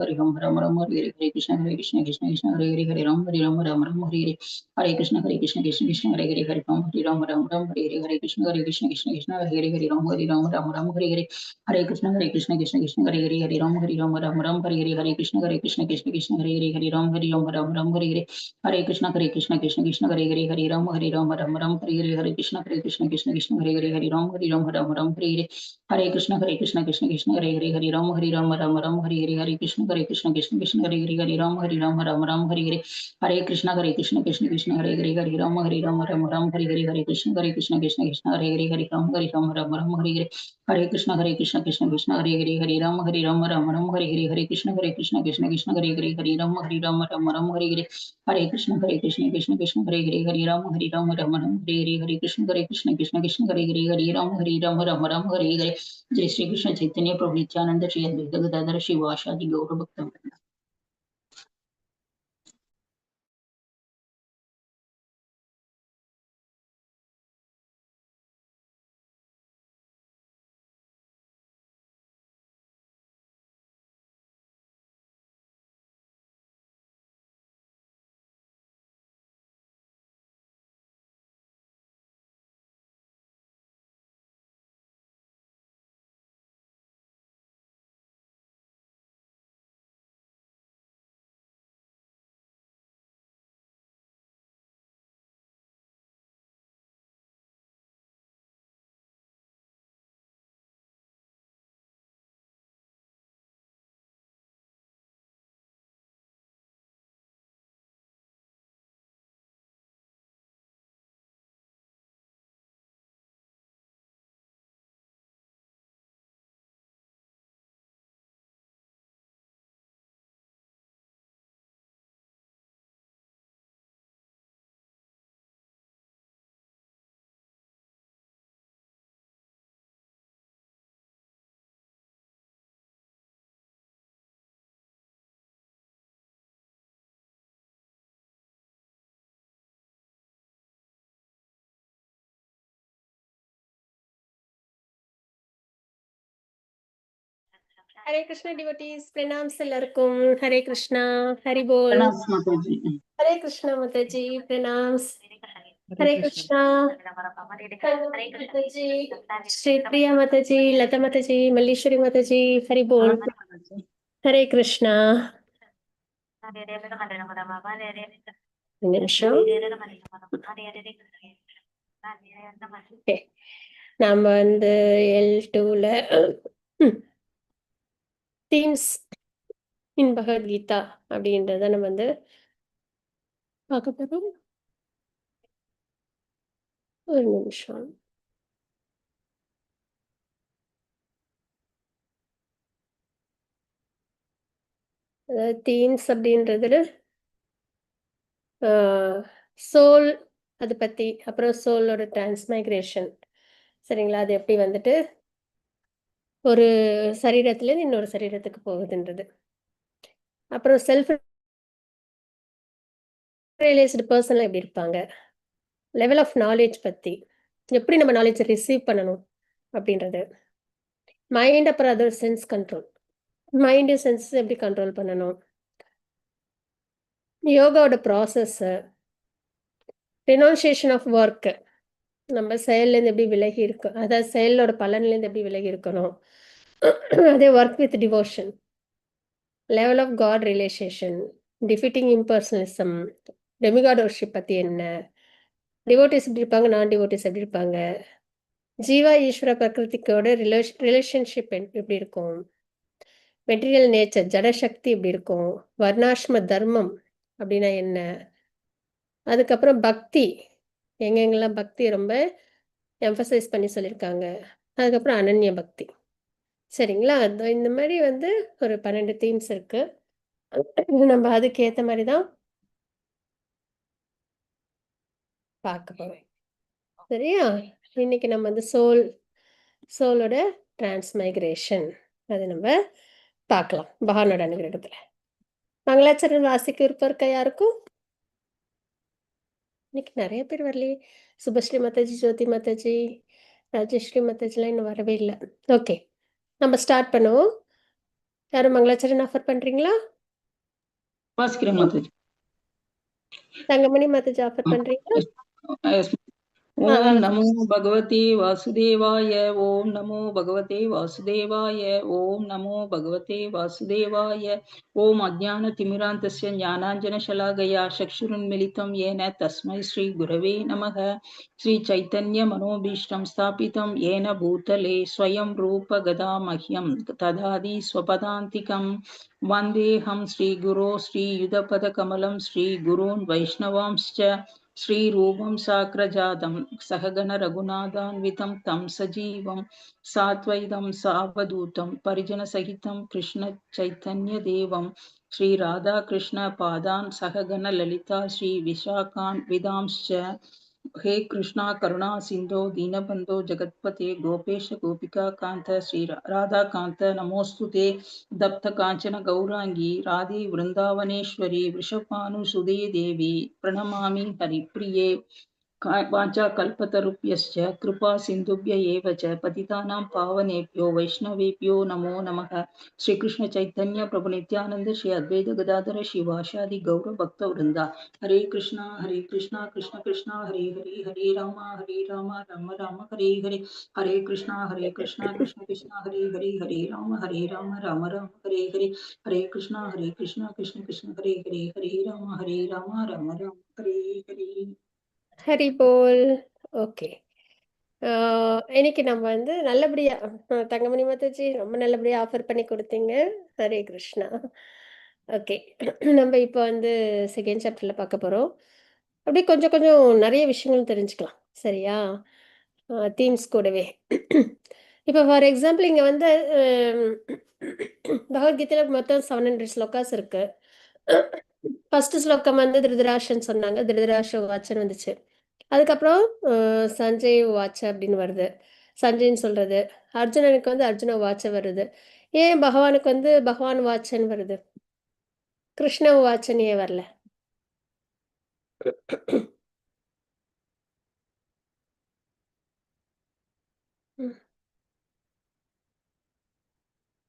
हरे राम राम राम हरे हरे हरे कृष्ण कृष्ण कृष्ण हरे राम राम हरे कृष्ण कृष्ण हरे हरे राम हरे कृष्ण कृष्ण हरे राम हरे कृष्ण कृष्ण हरे राम हरे कृष्ण कृष्ण हरे राम हरे कृष्ण कृष्ण हरे राम हरे कृष्ण कृष्ण हरे राम हरे कृष्ण कृष्ण हरे राम हरे कृष्ण राम हरे कृष्ण हरे कृष्ण कृष्ण हरे कृष्ण हरे कृष्ण हरे कृष्ण हरे जय श्री कृष्ण चैतन्य प्रभु नित्यानंद श्री अद्वैत गदाधर शिवासादि गौर भक्त। हरे कृष्णा डिवोटीज प्रणाम எல்லாருக்கும் हरे कृष्णा हरि बोल प्रणाम माता जी। हरे कृष्णा माता जी प्रणाम हरे कृष्णा माता जी श्री प्रिया माता जी लता माता जी मल्लीश्वरी माता जी हरि बोल हरे कृष्णा நிமிஷம் Okay. நாம வந்து L2ல தீம்ஸ் இன் பகவத்கீதா அப்படின்றத நம்ம வந்து பார்க்க போறோம். ஒரு நிமிஷம். அதாவது தீம்ஸ் அப்படின்றதுல சோல் அதை பத்தி, அப்புறம் சோலோட டிரான்ஸ்மைக்ரேஷன், சரிங்களா? அது எப்படி வந்துட்டு ஒரு சரீரத்திலேருந்து இன்னொரு சரீரத்துக்கு போகுதுன்றது, அப்புறம் செல்ஃப் ரியலைஸ்டு பர்சன்ல எப்படி இருப்பாங்க, லெவல் ஆஃப் நாலேஜ் பத்தி, எப்படி நம்ம நாலேஜை ரிசீவ் பண்ணணும் அப்படின்றது, மைண்ட், அப்புறம் other sense control, mind sense எப்படி கண்ட்ரோல் பண்ணணும், யோகாவோட ப்ராசஸ்ஸு, ரினவுன்சியேஷன் ஆஃப் ஒர்க்கு, நம்ம செயல்லேருந்து எப்படி விலகி இருக்கோம், அதாவது செயலோட பலன்லேருந்து எப்படி விலகி இருக்கணும், அதே work with devotion, level of God relation, defeating impersonalism, demigod worship பற்றி என்ன, டிவோட்டிஸ் எப்படி இருப்பாங்க, நான் டிவோட்டிஸ் எப்படி இருப்பாங்க, ஜீவா ஈஸ்வர பிரகிருதிக்கோட ரிலேஷன்ஷிப் எப்படி இருக்கும், மெட்டீரியல் நேச்சர் ஜடசக்தி எப்படி இருக்கும், வர்ணாஷ்ம தர்மம் அப்படின்னா என்ன, அதுக்கப்புறம் பக்தி எங்கெங்கெல்லாம் பக்தி ரொம்ப எம்ஃபசைஸ் பண்ணி சொல்லியிருக்காங்க, அதுக்கப்புறம் அனன்ய பக்தி, சரிங்களா? இந்த மாதிரி வந்து ஒரு 12 தீம்ஸ் இருக்கு. நம்ம அதுக்கு ஏற்ற மாதிரி தான் பார்க்க போறோம், சரியா? இன்னைக்கு நம்ம வந்து சோலோட டிரான்ஸ்மைக்ரேஷன் அது நம்ம பார்க்கலாம் பகவானோட அனுகிரகத்துல. மங்களாச்சரண் வாசிக்க விருப்பம் இருக்கா யாருக்கும்? இன்னைக்கு நிறைய பேர் வரலையே. சுபஸ்ரீ மாதாஜி, ஜோதி மாதாஜி, ராஜேஸ்வரி மாதாஜிலாம் இன்னும் வரவே இல்லை. ஓகே, நம்ம ஸ்டார்ட் பண்ணுவோம். யாரும் மங்களாச்சரண் ஆஃபர் பண்றீங்களா? வாசிக்கிறேன் மாதாஜி. தங்கமணி மாதாஜி ஆஃபர் பண்றீங்களா? Yes. ओम नमो भगवते वासुदेवाय ओम नमो भगवते वासुदेवाय ओम नमो भगवते वासुदेवाय ओम अज्ञानतिमिरान्तस्य ज्ञानाञ्जनशलाकया चक्षुरुन्मिलितं येन तस्मै श्रीगुरवे नमः। श्रीचैतन्यमनोभीष्टं स्थापितं येन भूतले स्वयं रूप गदा मह्यं ददाति स्वपदान्तिकं वन्देऽहं श्रीगुरो श्रीयुधपदकमलं श्रीगुरून् वैष्णवांश्च श्रीरूपं साग्रजातं सहगण रघुनाथान्वितं तं सजीवं साद्वैतं सावधूतं परिजनसहितं कृष्ण चैतन्यदेवं श्रीराधाकृष्णपादान् सहगण ललिता श्रीविशाखान्वितांश्च हे कृष्णा करुणा सिन्धो दीनबन्धो जगत्पते गोपेश गोपिका कान्त श्री राधाकान्त नमोऽस्तुते दत्त काञ्चन गौरांगी राधे वृन्दावनेश्वरी वृषभानुसुदे देवी प्रणमामि हरिप्रिये वाञ्छाकल्पतरुभ्यश्च कृपा सिन्धुभ्य एव च पतितानां पावनेभ्यो वैष्णवेभ्यो नमो नमः। श्री कृष्ण चैतन्य प्रभु नित्यानंद श्री अद्वैत गदाधर शिवाशादि गौर भक्त वृंदा हरे कृष्णा कृष्ण कृष्ण हरे हरे हरे राम राम राम हरे हरे हरे कृष्णा कृष्ण कृष्ण हरे हरे राम राम राम हरे हरे कृष्णा कृष्ण कृष्ण हरे हरे राम राम हरे हरे। ஹரி போல். ஓகே. இன்னைக்கு நம்ம வந்து நல்லபடியா தங்கமணி மாதாஜி ரொம்ப நல்லபடியா ஆஃபர் பண்ணி கொடுத்தீங்க. ஹரே கிருஷ்ணா. ஓகே. நம்ம இப்போ வந்து செகண்ட் சாப்டர்ல பார்க்க போறோம். அப்படியே கொஞ்சம் கொஞ்சம் நிறைய விஷயங்கள் தெரிஞ்சுக்கலாம். சரியா? தீம்ஸ் கூடவே. இப்போ ஃபார் எக்ஸாம்பிள் இங்க வந்து பகவத்கீதையில மொத்தம் 700 ஸ்லோகாஸ் இருக்கு. ஃபர்ஸ்ட் ஸ்லோகம் வந்து திருதராஷ்டிரன் சொன்னாங்க. திருதராஷ்டிர வாச்சன் வந்துச்சு. அதுக்கப்புறம் சஞ்சய் வாட்ச அப்படின்னு வருது. சஞ்சய்ன்னு சொல்றது. அர்ஜுனனுக்கு வந்து அர்ஜுன வாட்ச வருது. ஏன் பகவானுக்கு வந்து பகவான் வாட்சன் வருது? கிருஷ்ண வாட்சன் ஏன் வரல? ம்.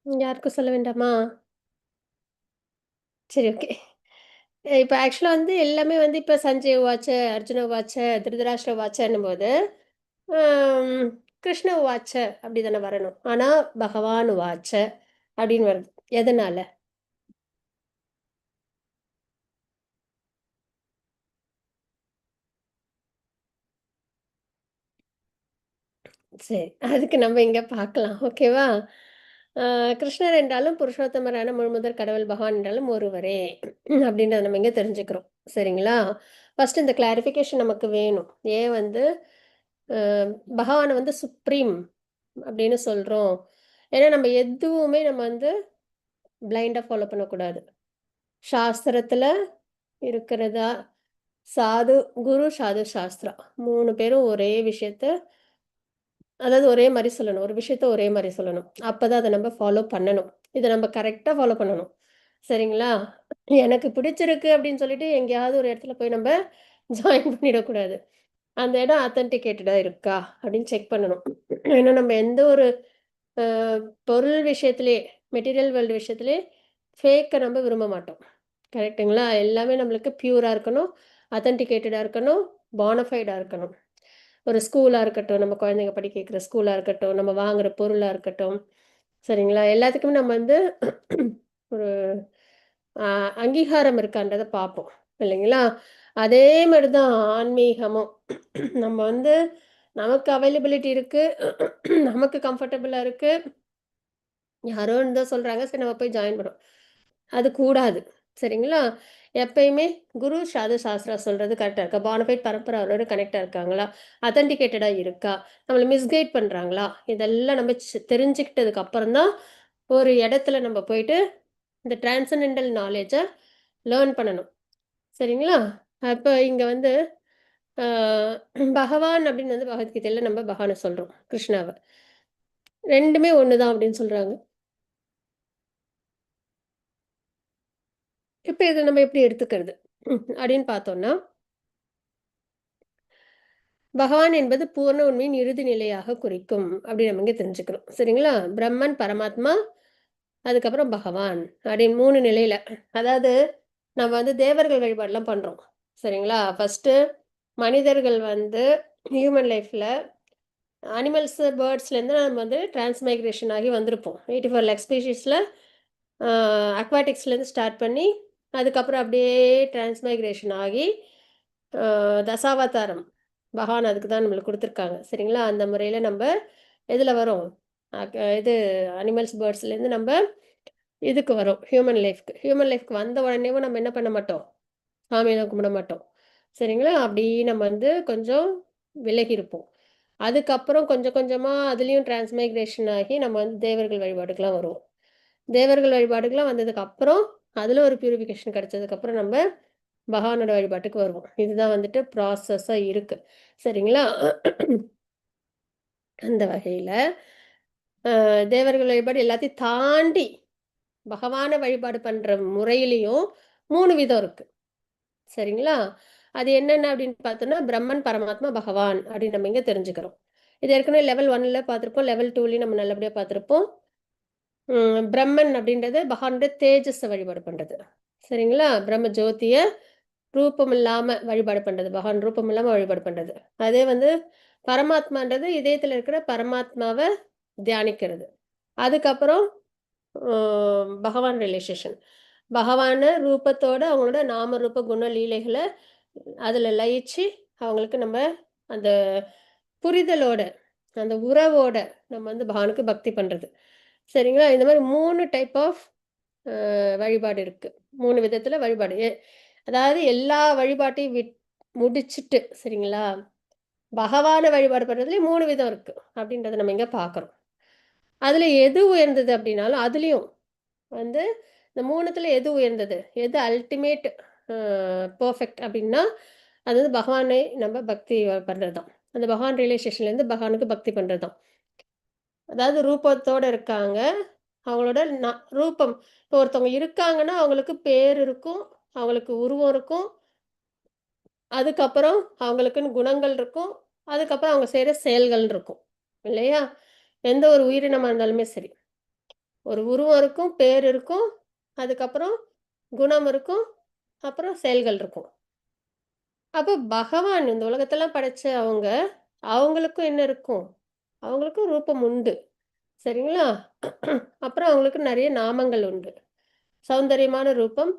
யாருக்கும் சொல்ல வேண்டாமா? சரி, ஓகே. இப்ப ஆக்சுவலா வந்து எல்லாமே வந்து இப்ப சஞ்சய் வாட்ச, அர்ஜுன வாட்ச, திருதராஷ்டிர வாட்சன்னும்போது, அம் கிருஷ்ண வாட்ச அப்படி தானே வரணும். ஆனா பகவான் வாட்ச அப்படின்னு வருது. எதனால? சரி. அதுக்கு நம்ம இங்க பார்க்கலாம். ஓகேவா? அ கிருஷ்ணர் என்றாலும் புருஷோத்தமரான முழுமுதற் கடவுள் பகவான் என்றாலும் ஒருவரே. அப்படின்றத நம்ம இங்க தெரிஞ்சுக்கிறோம். சரிங்களா? ஃபர்ஸ்ட் இந்த கிளாரிஃபிகேஷன் நமக்கு வேணும். ஏன் வந்து அ பகவான வந்து சுப்ரீம் அப்படின்னு சொல்றோம். ஏன்னா நம்ம எதுவுமே நம்ம வந்து பிளைண்டா ஃபாலோ பண்ணக்கூடாது. சாஸ்திரத்துல இருக்கிறதா சாது குரு, சாது, சாஸ்திரா 3 பேரும் ஒரே விஷயத்த அதாவது ஒரே மாரி சொல்லணும். ஒரு விஷயத்த ஒரே மாரி சொல்லணும். அப்பதான் அத நம்ம ஃபாலோ பண்ணணும். இத நம்ம கரெக்ட்டா ஃபாலோ பண்ணணும். சரிங்களா? எனக்கு பிடிச்சிருக்கு அப்படின்னு சொல்லிட்டு எங்கேயாவது ஒரு இடத்துல போய் நம்ப ஜாயின் பண்ணிடக்கூடாது. அந்த இடம் ஆத்தென்டிகேட்டடா இருக்கா? அப்படின்னு செக் பண்ணணும். ஏன்னா நம்ம எந்த ஒரு அ பொருள் விஷயத்திலே, மெட்டீரியல் வேர்ல்டு விஷயத்திலே ஃபேக்க நம்ம விரும்ப மாட்டோம். கரெக்ட்டுங்களா? எல்லாமே நம்மளுக்கு பியூரா இருக்கணும், ஆத்தென்டிகேட்டடா இருக்கணும், போனஃபைடா இருக்கணும். ஒரு ஸ்கூலா இருக்கட்டும், நம்ம குழந்தைங்க படிக்க வைக்கிற ஸ்கூலா இருக்கட்டும், நம்ம வாங்குற பொருளா இருக்கட்டும், சரிங்களா? எல்லாத்துக்குமே நம்ம வந்து ஒரு அ அங்கீகாரம் இருக்கான்றத பார்ப்போம். இல்லைங்களா? அதே மாரி தான் ஆன்மீகமும். நம்ம வந்து நமக்கு அவைலபிலிட்டி இருக்கு. நமக்கு கம்ஃபர்டபுளா இருக்கு. யாரோ இருந்தா சொல்றாங்க. சரி நம்ம போய் ஜாயின் பண்றோம். அது கூடாது. சரிங்களா? எப்பயுமே குரு, சாது, சாஸ்திரா சொல்றது கரெக்ட்டா இருக்கா? போனஃபைட் பரம்பரை அவரோட கனெக்ட்டா இருக்காங்களா? ஆத்தென்டிகேட்டடா இருக்கா? நம்மள மிஸ்கைட் பண்றாங்களா? இதெல்லாம் நம்ம தெரிஞ்சுக்கிட்டதுக்கு அப்புறம் தான், ஒரு இடத்துல நம்ம போயிட்டு, இந்த டிரான்சென்டென்டல் நாலேட்ஜ லேர்ன் பண்ணணும். சரிங்களா? அப்ப இங்க வந்து அ பகவான் அப்படின்னு வந்து பகவத்கீதையில நம்ம பகவான சொல்றோம். கிருஷ்ணாவ. 2மே ஒண்ணு தான் அப்படின்னு சொல்றாங்க. இப்ப இத நம்ம எப்படி எடுத்துக்கிறது? அப்படின்னு பார்த்தோம்னா, பகவான் என்பது பூரண உண்மையின் இறுதி நிலையாக குறிக்கும். அப்படி நம்ம இங்க தெரிஞ்சுக்கிறோம். சரிங்களா? பிரம்மன், பரமாத்மா அதுக்கப்புறம் பகவான் அப்படின்னு 3 நிலையில. அதாவது நம்ம வந்து தேவர்கள் வழிபாடுலாம் பண்றோம். சரிங்களா? ஃபர்ஸ்ட்டு மனிதர்கள் வந்து ஹியூமன் லைஃப்ல அனிமல்ஸ், பேர்ட்ஸ்லேருந்து நம்ம வந்து டிரான்ஸ்மைக்ரேஷன் ஆகி வந்திருப்போம். 84 லேக் ஸ்பீஷீஸில் அக்வாட்டிக்ஸ்லேருந்து ஸ்டார்ட் பண்ணி அதுக்கப்புறம் அப்படியே டிரான்ஸ்மைக்ரேஷன் ஆகி தசாவதாரம் பகவான் அதுக்கு தான் நம்மளுக்கு கொடுத்துருக்காங்க. சரிங்களா? அந்த முறையில் நம்ம எதில் வரோம்? இது அனிமல்ஸ், பேர்ட்ஸ்லேருந்து நம்ம இதுக்கு வரோம் ஹியூமன் லைஃப்க்கு வந்த உடனேவும் நம்ம என்ன பண்ண மாட்டோம்? சாமியெல்லாம் கும்பிட மாட்டோம். சரிங்களா? அப்படி நம்ம வந்து கொஞ்சம் விலகி இருப்போம். அதுக்கப்புறம் கொஞ்சம் கொஞ்சமா அதுலயும் டிரான்ஸ்மைக்ரேஷன் ஆகி நம்ம வந்து தேவர்கள் வழிபாடுக்குலாம் வருவோம். தேவர்கள் வழிபாடுக்குலாம் வந்ததுக்கு அப்புறம், அதுல ஒரு பியூரிஃபிகேஷன் கிடைச்சதுக்கப்புறம் நம்ம பகவானோட வழிபாட்டுக்கு வருவோம். இதுதான் வந்துட்டு ப்ராசஸா இருக்கு. சரிங்களா? அந்த வகையில தேவர்கள் வழிபாடு எல்லாத்தையும் தாண்டி பகவான வழிபாடு பண்ற முறையிலயும் 3 விதம் இருக்கு. சரிங்களா? அது என்னென்ன அப்படின்னு பார்த்தோம்னா, பிரம்மன், பரமாத்மா, பகவான் அப்படின்னு நம்ம இங்க தெரிஞ்சுக்கிறோம். இது ஏற்கனவே லெவல் 1ல பார்த்திருப்போம். லெவல் 2லயும் நம்ம நல்லபடியா பார்த்திருப்போம். பிரம்மன் அப்படின்றது பகவானுடைய தேஜஸ வழிபாடு பண்றது. சரிங்களா? பிரம்ம ஜோதிய ரூபம் இல்லாம வழிபாடு பண்றது. பகவான் ரூபம் இல்லாம வழிபாடு பண்றது. அதே வந்து பரமாத்மான்றது இதயத்துல இருக்கிற பரமாத்மாவ தியானிக்கிறது. அதுக்கப்புறம் பகவான் ரிலேஷேஷன். பகவான ரூபத்தோட அவங்களோட நாம ரூப குண லீலைகள அதுல லயிச்சு அவங்களுக்கு நம்ம அந்த புரிதலோட, அந்த உறவோட நம்ம வந்து பகவானுக்கு பக்தி பண்றது. சரிங்களா? இந்த மாரி 3 டைப் ஆஃப் வழிபாடு இருக்கு. 3 விதத்துல வழிபாடு. அதாவது எல்லா வழிபாட்டையும் முடிச்சுட்டு சரிங்களா? பகவான வழிபாடு பண்றதுலயும் 3 விதம் இருக்கு. அப்படின்றத நம்ம இங்க பார்க்குறோம். அதுல எது உயர்ந்தது அப்படின்னாலும், அதுலயும் வந்து இந்த 3த்துல எது உயர்ந்தது? எது அல்டிமேட் பெர்ஃபெக்ட் அப்படின்னா, அது வந்து பகவானை நம்ம பக்தி பண்றது தான். அந்த பகவான் ரியலைசேஷன்லேருந்து பகவானுக்கு பக்தி பண்றது தான். அதாவது ரூபத்தோட இருக்காங்க. அவங்களோட ரூபம் இப்போ ஒருத்தவங்க இருக்காங்கன்னா, அவங்களுக்கு பேர் இருக்கும், அவங்களுக்கு உருவம் இருக்கும், அதுக்கப்புறம் அவங்களுக்குன்னு குணங்கள் இருக்கும், அதுக்கப்புறம் அவங்க செய்ற செயல்கள் இருக்கும். இல்லையா? எந்த ஒரு உயிரினமா இருந்தாலுமே சரி. ஒரு உருவம் இருக்கும், பேர் இருக்கும், அதுக்கப்புறம் குணம் இருக்கும், அப்புறம் செயல்கள் இருக்கும். அப்போ பகவான் இந்த உலகத்தெல்லாம் படைச்ச அவங்க, அவங்களுக்கும் என்ன இருக்கும்? அவங்களுக்கும் ரூபம் உண்டு. சரிங்களா? அப்புறம் அவங்களுக்கு நெறைய நாமங்கள் உண்டு. சௌந்தரியமான ரூபம்,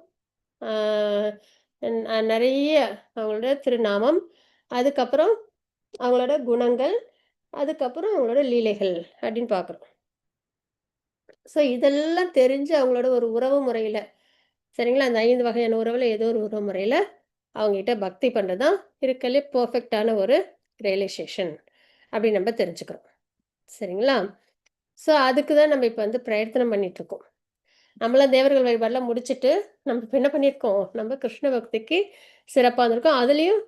ஆ நெறைய அவங்களோட திருநாமம், அதுக்கப்புறம் அவங்களோட குணங்கள், அதுக்கப்புறம் அவங்களோட லீலைகள் அப்படின்னு பார்க்குறோம். ஸோ இதெல்லாம் தெரிஞ்சு அவங்களோட ஒரு உறவு முறையில சரிங்களா? அந்த 5 வகையான உறவுல ஏதோ ஒரு உறவு முறையில அவங்ககிட்ட பக்தி பண்றது தான் இருக்கறதுலே பெர்ஃபெக்ட்டான ஒரு ரியலைசேஷன் அப்படின்னு நம்ம தெரிஞ்சுக்கிறோம். சரிங்களா? ஸோ அதுக்கு தான் நம்ம இப்ப வந்து பிரயத்தனம் பண்ணிட்டுருக்கோம். நம்மலாம் தேவர்கள் வழிபாடுலாம் முடிச்சுட்டு, நம்ம இப்ப என்ன பண்ணியிருக்கோம்? நம்ம கிருஷ்ண பக்திக்கு சிறப்பா வந்திருக்கோம். அதுலயும்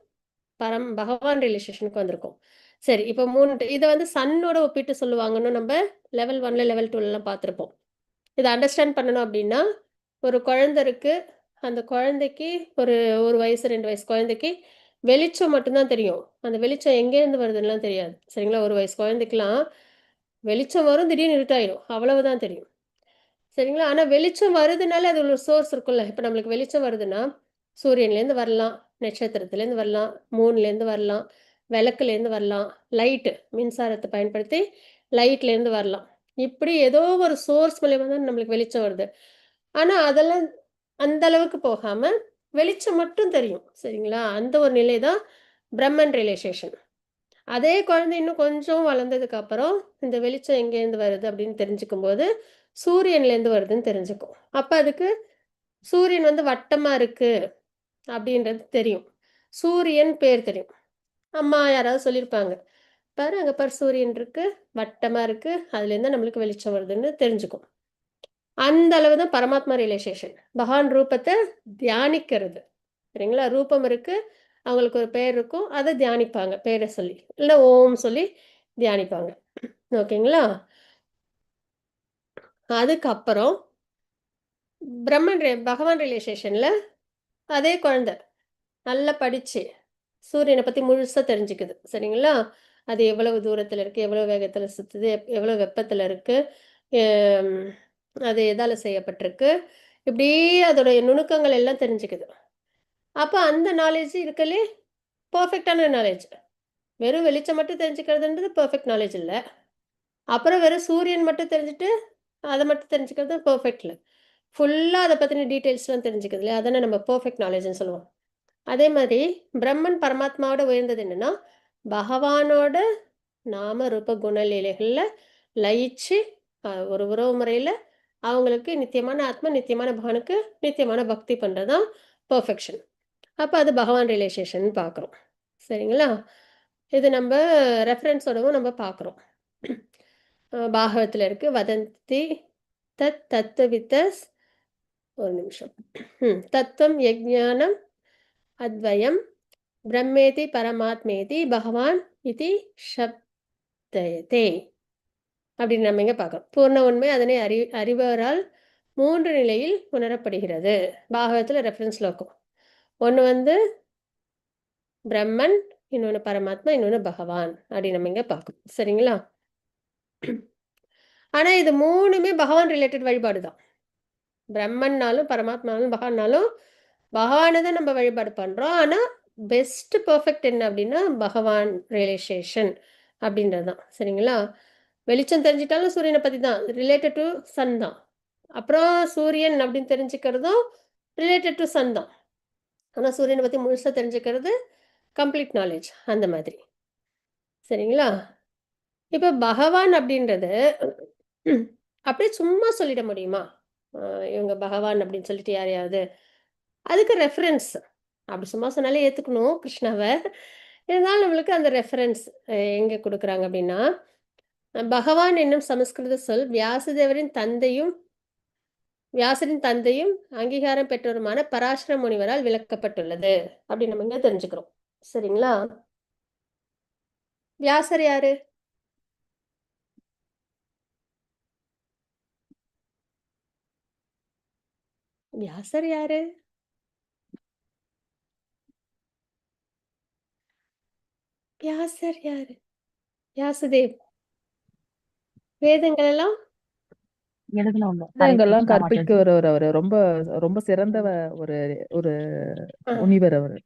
பகவான் ரியலைசேஷனுக்கு வந்திருக்கோம். சரி, இப்ப 3 இத வந்து சன்னோட ஒப்பிட்டு சொல்லுவாங்கன்னு நம்ம லெவல் 1ல, லெவல் 2லலாம் பார்த்துருப்போம். இத அண்டர்ஸ்டாண்ட் பண்ணணும் அப்டின்னா, ஒரு குழந்தை இருக்கு. அந்த குழந்தைக்கு ஒரு 1 வயசு, 2 வயசு குழந்தைக்கு வெளிச்சம் மட்டும் தான் தெரியும். அந்த வெளிச்சம் எங்கேருந்து வருதுன்னுலாம் தெரியாது. சரிங்களா? 1 வயசு குழந்தைக்குலாம் வெளிச்சம் வரும், திடீர்னு இருட்டாயிரும். அவ்வளவுதான் தெரியும். சரிங்களா? ஆனா வெளிச்சம் வருதுனால அது ஒரு சோர்ஸ் இருக்கும்ல. இப்ப நம்மளுக்கு வெளிச்சம் வருதுன்னா, சூரியன்லேருந்து வரலாம், நட்சத்திரத்துலேருந்து வரலாம், மூன்லேருந்து வரலாம், விளக்குலேருந்து வரலாம், லைட்டு மின்சாரத்த பயன்படுத்தி லைட்லேருந்து வரலாம். இப்படி ஏதோ ஒரு சோர்ஸ் மூலியமா தான் நம்மளுக்கு வெளிச்சம் வருது. ஆனா அதெல்லாம் அந்த அளவுக்கு போகாம, வெளிச்சம் மட்டும் தெரியும். சரிங்களா? அந்த ஒரு நிலை தான் பிரம்மன் ரியலைசேஷன். அதே குழந்தை இன்னும் கொஞ்சம் வளர்ந்ததுக்கு அப்புறம், இந்த வெளிச்சம் எங்கேருந்து வருது அப்படின்னு தெரிஞ்சுக்கும்போது, சூரியன்லேருந்து வருதுன்னு தெரிஞ்சுக்கும். அப்ப அதுக்கு சூரியன் வந்து வட்டமா இருக்கு அப்படின்றது தெரியும். சூரியன் பேர் தெரியும். அம்மா யாராவது சொல்லியிருப்பாங்க. "பாரு அங்க பாரு சூரியன் இருக்கு, வட்டமா இருக்கு. அதுலேருந்து தான் நம்மளுக்கு வெளிச்சம் வருதுன்னு தெரிஞ்சுக்கும்." அந்த அளவு தான் பரமாத்மா ரியலைசேஷன். பகவான் ரூபத்த தியானிக்கிறது. சரிங்களா? ரூபம் இருக்கு. அவங்களுக்கு ஒரு பெயர் இருக்கும். அத தியானிப்பாங்க பேர சொல்லி. இல்ல ஓம் சொல்லி தியானிப்பாங்க. ஓகேங்களா? அதுக்கப்புறம் பகவான் ரியலைசேஷன்ல அதே குழந்தை நல்லா படிச்சு, சூரியன பத்தி முழுசா தெரிஞ்சுக்குது. சரிங்களா? அது எவ்வளவு தூரத்தில இருக்கு, எவ்வளவு வேகத்தில சுத்துது, எவ்வளவு வெப்பத்தில இருக்கு, எம் அது எதால செய்யப்பட்டிருக்கு இப்படி அதோடைய நுணுக்கங்கள் எல்லாம் தெரிஞ்சுக்குது. அப்போ அந்த நாலேஜ் இருக்கலே பர்ஃபெக்டான நாலேஜ். வெறும் வெளிச்சம் மட்டும் தெரிஞ்சுக்கிறதுன்றது பர்ஃபெக்ட் நாலேஜ் இல்ல. அப்புறம் வெறும் சூரியன் மட்டும் தெரிஞ்சுட்டு அத மட்டும் தெரிஞ்சுக்கிறது பர்ஃபெக்ட் இல்ல. ஃபுல்லா அத பத்தின டீட்டெயில்ஸ்லாம் தெரிஞ்சுக்குது இல்லையா? அதானே நம்ம பர்ஃபெக்ட் நாலேஜ்ன்னு சொல்லுவோம். அதே மாதிரி பிரம்மன் பரமாத்மாவோட உயர்ந்தது என்னன்னா, பகவானோட நாம ரூப குண லீலைகள்ல லயிச்சு ஒரு உறவு முறையில அவங்களுக்கு நித்தியமான ஆத்மா, நித்தியமான பகவானுக்கு நித்தியமான பக்தி பண்றது தான் பெர்ஃபெக்ஷன். அப்ப அது பகவான் ரிலேஷேஷன் பார்க்குறோம். சரிங்களா? இது நம்ப ரெஃபரன்ஸோடவும் நம்ம பார்க்குறோம். பாகவத்துல இருக்கு. வதந்தி தத் தத்துவித்தஸ் ஒரு நிமிஷம். தத்துவம் யஜ்ஞானம் அத்வயம் பிரம்மேதி பரமாத்மேதி பகவான் இதி சப்தயதே அப்படின்னு நம்ம இங்க பார்க்கிறோம். பூர்ண உண்மை அதனை அறிபவரால் 3 நிலையில் உணரப்படுகிறது. பாகவத்துல ரெஃபரன்ஸ்ல இருக்கும். ஒண்ணு வந்து பிரம்மன், இன்னொன்னு பரமாத்மா, இன்னொன்னு பகவான் அப்படின்னு நம்ம இங்க பார்க்கிறோம். சரிங்களா? ஆனா இது 3மே பகவான் ரிலேட்டட் வழிபாடு தான். பிரம்மன்னாலும், பரமாத்மானாலும், பகவான்னாலும் பகவான தான் நம்ம வழிபாடு பண்றோம். ஆனா பெஸ்ட் பெர்ஃபெக்ட் என்ன அப்படின்னா பகவான் ரியலைசேஷன் அப்படின்றது தான். சரிங்களா? வெளிச்சம் தெரிஞ்சிட்டாலும் சூரியனை பத்தி தான். ரிலேட்டட் டு சன் தான். அப்புறம் சூரியன் அப்படின்னு தெரிஞ்சுக்கிறதும் ரிலேட்டட் டு சன் தான். ஆனா சூரியனை பத்தி முழுசா தெரிஞ்சுக்கிறது கம்ப்ளீட் நாலேஜ் அந்த மாதிரி. சரிங்களா? இப்ப பகவான் அப்படின்றது அப்படியே சும்மா சொல்லிட முடியுமா? இவங்க பகவான் அப்படின்னு சொல்லிட்டு யாரையாவது? அதுக்கு ரெஃபரன்ஸ். அப்படி சும்மா சொன்னாலே ஏத்துக்கணும் கிருஷ்ணாவ. இருந்தாலும் நம்மளுக்கு அந்த ரெஃபரன்ஸ் எங்க குடுக்குறாங்க அப்படின்னா, பகவான் என்னும் சமஸ்கிருத சொல் வியாசரின் தந்தையும் அங்கீகாரம் பெற்றோருமான பராசர முனிவரால் விளக்கப்பட்டுள்ளது. அப்படி நம்ம இங்க தெரிஞ்சுக்கிறோம். சரிங்களா? வியாசர் யாரு? வியாசர் யாரு? வியாசர் யாரு? வியாசதேவ். வேதங்கள் எல்லாம் வேதங்கள்லாம் கற்பிக்கிறவர் அவரு. ரொம்ப ரொம்ப சிறந்த ஒரு ஒரு முனிவர் அவரு.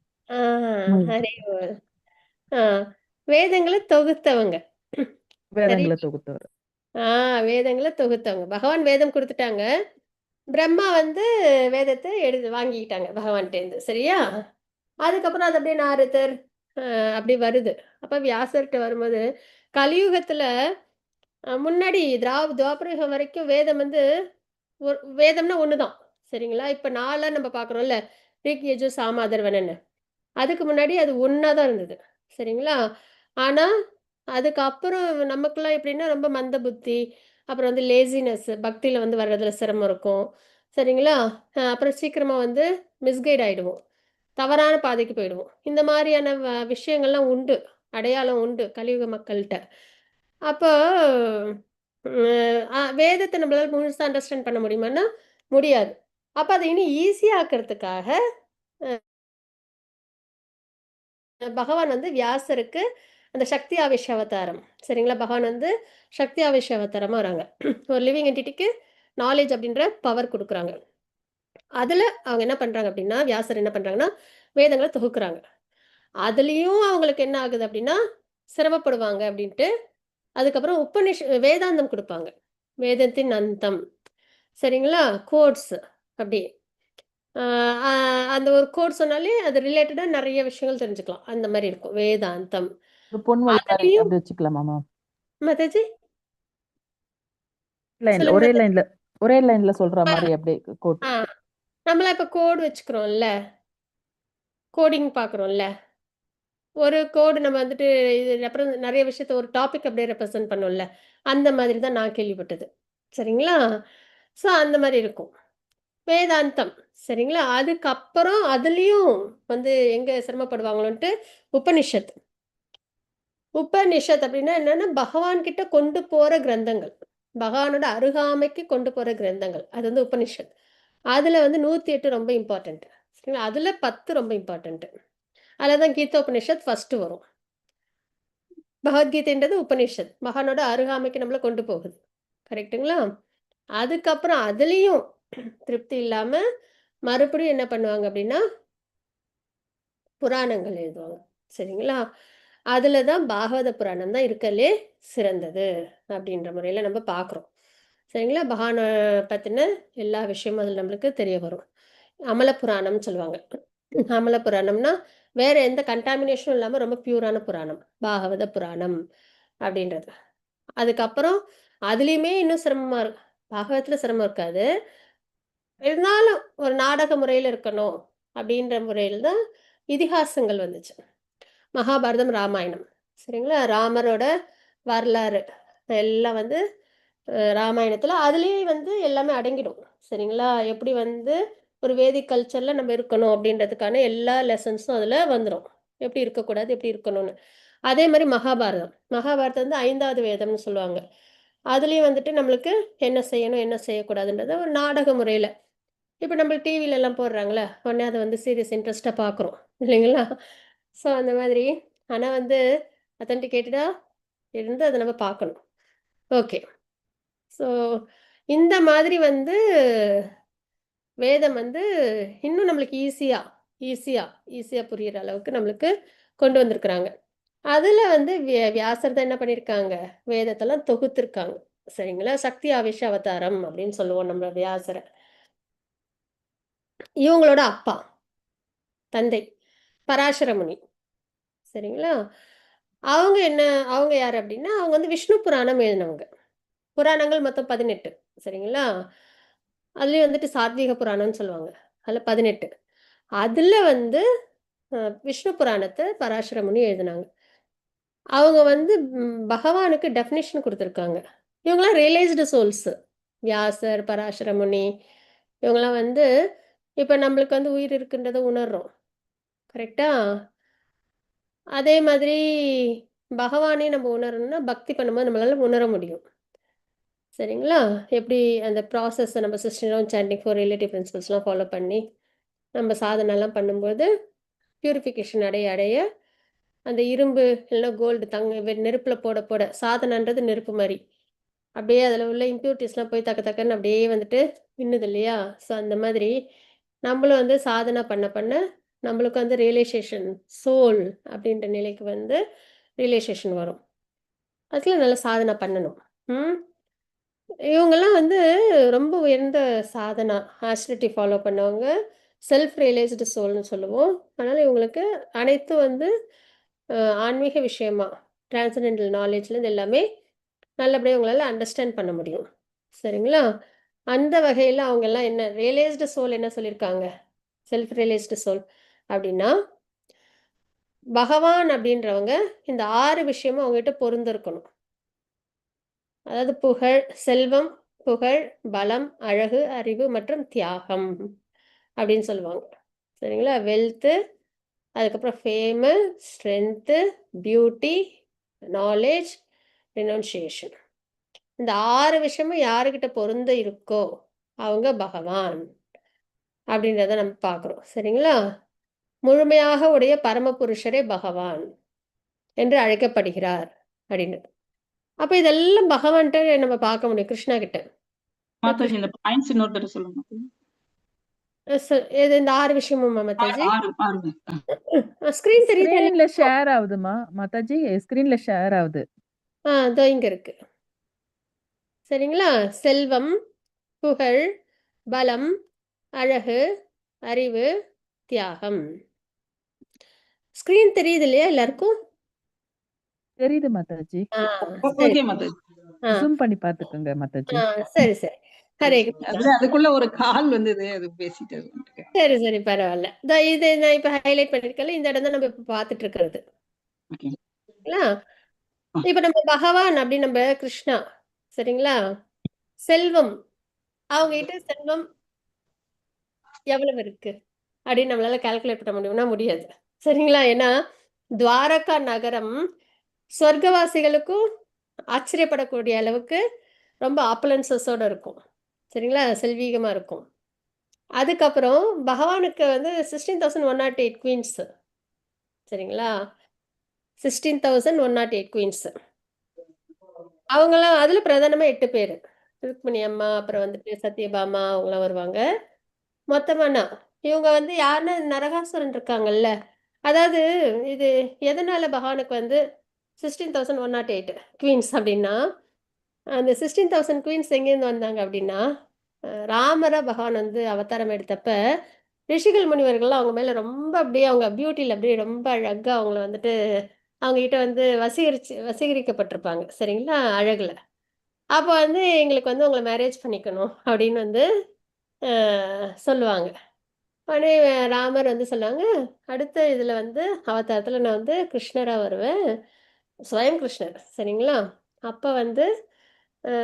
ஹரி ஆ வேதங்களை தொகுத்தவங்க. வேதங்களை தொகுத்தவர். வேதங்களை தொகுத்தவங்க. பகவான் வேதம் கொடுத்துட்டாங்க. பிரம்மா வந்து வேதத்தை வாங்கிக்கிட்டாங்க பகவான்கிட்டேருந்து. சரியா? அதுக்கப்புறம் அது அப்படியே நாரதர் அப்படி வருது. அப்ப வியாசர்கிட்ட வரும்போது கலியுகத்துல முன்னாடி துவாபரயுகம் வரைக்கும் வேதம் வந்து வேதம்னா ஒண்ணுதான். சரிங்களா? இப்ப 4 நம்ம பார்க்குறோம்ல. ரிக், யஜு, சாம, அதர்வணன்னு. அதுக்கு முன்னாடி அது ஒண்ணா தான் இருந்தது. சரிங்களா? ஆனா அதுக்கப்புறம் நமக்கெல்லாம் எப்படின்னா ரொம்ப மந்த புத்தி, அப்புறம் வந்து லேசினஸ், பக்தியில வந்து வர்றதுல சிரமம் இருக்கும். சரிங்களா? அப்புறம் சீக்கிரமா வந்து மிஸ்கைட் ஆயிடுவோம். தவறான பாதைக்கு போயிடுவோம். இந்த மாதிரியான விஷயங்கள்லாம் உண்டு. அடையாளம் உண்டு கலியுக மக்கள்ட்ட. அப்போ வேதத்தை நம்மளால முழுசா அண்டர்ஸ்டாண்ட் பண்ண முடியுமான்னா முடியாது. அப்ப அதை இன்னும் ஈஸியா ஆக்கிறதுக்காக பகவான் வந்து வியாசருக்கு அந்த சக்தி ஆவேஷ அவதாரம். சரிங்களா? பகவான் வந்து சக்தி ஆவேஷ அவதாரமா வராங்க. ஒரு லிவிங் என்டிட்டிக்கு நாலேஜ் அப்படின்ற பவர் குடுக்குறாங்க. அதுல அவங்க என்ன பண்றாங்க அப்படின்னா, வியாசர் என்ன பண்றாங்கன்னா, வேதங்கள தொகுக்குறாங்க. அதுலயும் அவங்களுக்கு என்ன ஆகுது அப்படின்னா, சிரமப்படுவாங்க அப்படின்ட்டு, அதுக்கப்புறம் வேதாந்தம் குடுப்பாங்க. வேதத்தின் அந்தம். சரிங்களா? கோட்ஸ் அப்படி. ஆ அ அந்த ஒரு கோட் சொன்னாலே அது ரிலேட்டடா நெறைய விஷயங்கள் தெரிஞ்சுக்கலாம். அந்த மாரி இருக்கும். வேதாந்தம். ஒரு பொன்மொழி மாதிரி அதுலயும் அப்படி வச்சுக்கலாமா மேம்? மாதாஜி லைன்ல சொல்லுங்க மாதாஜி. ஒரே லைன்ல சொல்ற ஆ, மாதிரி அப்படியே கோட். ஆ. நம்மலாம் இப்ப கோட் வச்சுக்கிறோம்ல. கோடிங் பார்க்குறோம்ல. ஒரு கோடு நம்ம வந்துட்டு இது நெறைய விஷயத்த ஒரு டாபிக் அப்படியே ரெப்ரசென்ட் பண்ணோம்ல. அந்த மாதிரி தான் நான் கேள்விப்பட்டது. சரிங்களா? ஸோ அந்த மாரி இருக்கும். வேதாந்தம். சரிங்களா? அதுக்கப்புறம் அதுலயும் வந்து எங்க சிரமப்படுவாங்களோன்ட்டு உபனிஷத். உபனிஷத் அப்படின்னா என்னன்னா, பகவான் கிட்ட கொண்டு போற கிரந்தங்கள். பகவானோட அருகாமைக்கு கொண்டு போற கிரந்தங்கள். அது வந்து உபனிஷத். அதுல வந்து 108 ரொம்ப இம்பார்ட்டன்ட். சரிங்களா? அதுல 10 ரொம்ப இம்பார்ட்டன்ட். அதுல தான் கீதா உபனிஷத் ஃபர்ஸ்ட் வரும். பகவத்கீதைன்றது உபனிஷத். பகவானோட அருகாமைக்கு நம்மள கொண்டு போகுது. கரெக்ட்டுங்களா? அதுக்கப்புறம் அதுலயும் திருப்தி இல்லாம மறுபடியும் என்ன பண்ணுவாங்க அப்படின்னா புராணங்கள் எழுதுவாங்க. சரிங்களா? அதுல தான் பாகவத புராணம் தான் இருக்கறதுலே சிறந்தது அப்படின்ற முறையில நம்ம பார்க்குறோம். சரிங்களா? பகவான பத்தின எல்லா விஷயமும் அதுல நம்மளுக்கு தெரிய வரும். அமல புராணம்னு சொல்லுவாங்க. அமல புராணம்னா வேற எந்த கன்டாமினேஷனும் இல்லாம ரொம்ப பியூரான புராணம். பாகவத புராணம் அப்படின்றது. அதுக்கப்புறம் அதுலயுமே இன்னும் சிரமமா இருக்கு. பாகவத்துல சிரமம் இருக்காது. இருந்தாலும் ஒரு நாடக முறையில இருக்கணும் அப்படின்ற முறையில தான் இதிகாசங்கள் வந்துச்சு. மகாபாரதம், ராமாயணம். சரிங்களா? ராமரோட வரலாறு எல்லாம் வந்து ராமாயணத்துல அதுலயே வந்து எல்லாமே அடங்கிடும். சரிங்களா? எப்படி வந்து ஒரு வேதிக் கல்ச்சர்ல நம்ம இருக்கணும் அப்படின்றதுக்கான எல்லா லெசன்ஸும் அதுல வந்துரும். எப்படி இருக்கக்கூடாது, எப்படி இருக்கணும்னு. அதே மாரி மகாபாரதம். மகாபாரதம் வந்து 5வது வேதம்னு சொல்லுவாங்க. அதுலயும் வந்துட்டு நம்மளுக்கு என்ன செய்யணும், என்ன செய்யக்கூடாதுன்றத ஒரு நாடக முறையில இப்ப நம்ம டிவில எல்லாம் போடுறாங்கல்ல, உடனே அத வந்து சீரியஸ் இன்ட்ரெஸ்ட்டா பார்க்குறோம். இல்லைங்களா? ஸோ அந்த மாதிரி ஆனா வந்து அத்தென்டிகேட்டடா இருந்து அத நம்ம பார்க்கணும். ஓகே. ஸோ இந்த மாதிரி வந்து வேதம் வந்து இன்னும் நம்மளுக்கு ஈஸியா ஈஸியா புரியிற அளவுக்கு நம்மளுக்கு கொண்டு வந்திருக்கிறாங்க. அதுல வந்து வியாசர் தான் என்ன பண்ணியிருக்காங்க, வேதத்தெல்லாம் தொகுத்திருக்காங்க. சரிங்களா? சக்தி ஆவேஷ அவதாரம் அப்படின்னு சொல்லுவோம் நம்ம வியாசர. இவங்களோட அப்பா, தந்தை பராசர முனி. சரிங்களா? அவங்க என்ன அவங்க யாரு அப்படின்னா, அவங்க வந்து விஷ்ணு புராணம் எழுதினவங்க. புராணங்கள் மொத்தம் 18. சரிங்களா? அதுலயும் வந்துட்டு சாத்வீக புராணம்னு சொல்லுவாங்க. அதுல 18. அதுல வந்து விஷ்ணு புராணத்த பராசர முனி எழுதினாங்க. அவங்க வந்து பகவானுக்கு டெஃபினிஷன் குடுத்துருக்காங்க. இவங்கலாம் ரியலைஸ்டு சோல்ஸ். வியாசர், பராசர முனி இவங்கலாம் வந்து இப்ப நம்மளுக்கு வந்து உயிர் இருக்குன்றத உணர்றோம். கரெக்ட்டா? அதே மாதிரி பகவானையும் நம்ம உணரணும்னா, பக்தி பண்ணும்போது நம்மளால உணர முடியும். சரிங்களா? எப்படி அந்த ப்ராசஸ நம்ம 16 ரவுண்ட் சாண்டிங் 4 ரிலேட்டிவ் பிரின்சிபல்ஸ்லாம் ஃபாலோ பண்ணி, நம்ம சாதனைலாம் பண்ணும்போது, பியூரிஃபிகேஷன் அடைய அடைய, அந்த இரும்பு இல்லன்னா கோல்டு நெருப்புல போட போட சாதனன்றது நெருப்பு மாரி. அப்படியே அதில உள்ள இம்ப்யூரிட்டீஸ்லாம் போய் தக்க தக்கன்னு அப்படியே வந்துட்டு மின்னுது இல்லையா? ஸோ அந்த மாதிரி நம்மளும் வந்து சாதனா பண்ண பண்ண, நம்மளுக்கு வந்து ரியலைசேஷன் சோல் அப்படின்ற நிலைக்கு வந்து ரியலைசேஷன் வரும். அதுல நல்லா சாதனை பண்ணணும். ம். இவங்கலாம் வந்து ரொம்ப உயர்ந்த சாதனா, ஆஸ்டிரிட்டி ஃபாலோ பண்ணவங்க. செல்ஃப் ரியலைஸ்டு சோல்ன்னு சொல்லுவோம். அதனால இவங்களுக்கு அனைத்தும் வந்து அ ஆன்மீக விஷயமா, டிரான்சென்டென்டல் நாலேட்ஜ்லேருந்து எல்லாமே நல்லபடியா உங்களால அண்டர்ஸ்டாண்ட் பண்ண முடியும். சரிங்களா? அந்த வகையில அவங்கலாம் என்ன ரியலைஸ்டு சோல் என்ன சொல்லியிருக்காங்க? செல்ஃப் ரியலைஸ்டு சோல் அப்டின்னா, பகவான் அப்டின்றவங்க இந்த 6 விஷயமும் அவங்ககிட்ட பொருந்திருக்கணும். அதாவது செல்வம், புகழ், பலம், அழகு, அறிவு மற்றும் தியாகம் அப்படின்னு சொல்லுவாங்க. சரிங்களா? வெல்த்து, அதுக்கப்புறம் ஃபேமு, ஸ்ட்ரென்த்து, பியூட்டி, நாலேட்ஜ், ரினவுன்சியேஷன். இந்த 6 விஷயமும் யாருகிட்ட பொருந்த இருக்கோ, அவங்க பகவான் அப்படின்றத நம்ம பார்க்குறோம். சரிங்களா? முழுமையாக உடைய பரமபுருஷரே பகவான் என்று அழைக்கப்படுகிறார் அப்படின்னு. அப்ப இதெல்லாம் பகவான்ட்ட நம்ம பார்க்க முடியும் கிருஷ்ணா கிட்ட. மாதாஜி இந்த பாயிண்ட்ஸ் இன்னொரு தடவை சொல்லுங்க மாதாஜி. எது இந்த 6 விஷயமுமா மாதாஜி? 6 ஸ்க்ரீன் தெரியுதா? ஸ்கிரீன்ல ஷேர் ஆகுதுமா மாதாஜி, ஸ்கிரீன்ல ஷேர் ஆகுது. இதோ இங்க இருக்கு. சரிங்களா? செல்வம், புகழ், பலம், அழகு, அறிவு, தியாகம். ஸ்க்ரீன் தெரியுது இல்லையா எல்லாருக்கும்? தெரியுது மாதாஜி. ஆ, சரி. ஓகே மாதாஜி. ஆ, ஜூம் பண்ணி பாத்துக்கோங்க மாதாஜி. சரி, சரி. ஹரே கிருஷ்ணா. அதுக்குள்ள ஒரு கால் வந்தது, அது பேசிட்டு வந்துட்டேன். சரி, சரி, பரவால்ல. இது நான் இப்ப ஹைலைட் பண்ணிருக்கேன்ல, இந்த இடம் தான் நம்ம இப்ப பார்த்துட்டு இருக்கிறது. ஓகே. சரிங்களா? இப்ப நம்ம பகவான் அப்படின்னு நம்ம கிருஷ்ணா. சரிங்களா? செல்வம். அவங்க கிட்ட செல்வம் எவ்வளவு இருக்கு? அப்படின்னு நம்மளால கால்குலேட் பண்ண முடியும்னா முடியாது. சரிங்களா? ஏன்னா, துவாரகா நகரம் சொர்க்கவாசிகளுக்கும் ஆச்சரியப்படக்கூடிய அளவுக்கு ரொம்ப ஆப்புலன்ஸஸோட இருக்கும். சரிங்களா? செல்வீகமா இருக்கும். அதுக்கப்புறம் பகவானுக்கு வந்து 16,108 குவீன்ஸ். சரிங்களா? 16,108 குவீன்ஸ். அவங்கலாம் அதுல பிரதானமா 8 பேரு. ருக்மிணி அம்மா, அப்புறம் வந்துட்டு சத்யபாமா அவங்கலாம் வருவாங்க. மொத்தமானா. இவங்க வந்து யாருன்னா நரகாசுரன் இருக்காங்கல்ல. அதாவது இது எதனால பகவானுக்கு வந்து 16,108 குவீன்ஸ் அப்டின்னா, அந்த 16,000 குவீன்ஸ் எங்கேருந்து வந்தாங்க அப்டின்னா, ராமரா பகவான் வந்து அவதாரம் எடுத்தப்ப, ரிஷிகள், முனிவர்கள்லாம் அவங்க மேல ரொம்ப அப்படியே அவங்க பியூட்டில அப்படியே ரொம்ப அழகா அவங்கள வந்துட்டு அவங்க கிட்ட வந்து வசீகரிக்கப்பட்டிருப்பாங்க. சரிங்களா? அழகுல. அப்ப வந்து எங்களுக்கு வந்து உங்கள மேரேஜ் பண்ணிக்கணும் அப்படின்னு வந்து அ சொல்லுவாங்க. உடனே ராமர் வந்து சொன்னாங்க, அடுத்த இதுல வந்து அவதாரத்துல நான் வந்து கிருஷ்ணரா வருவேன். ஸ்வயம் கிருஷ்ணர். சரிங்களா? அப்ப வந்து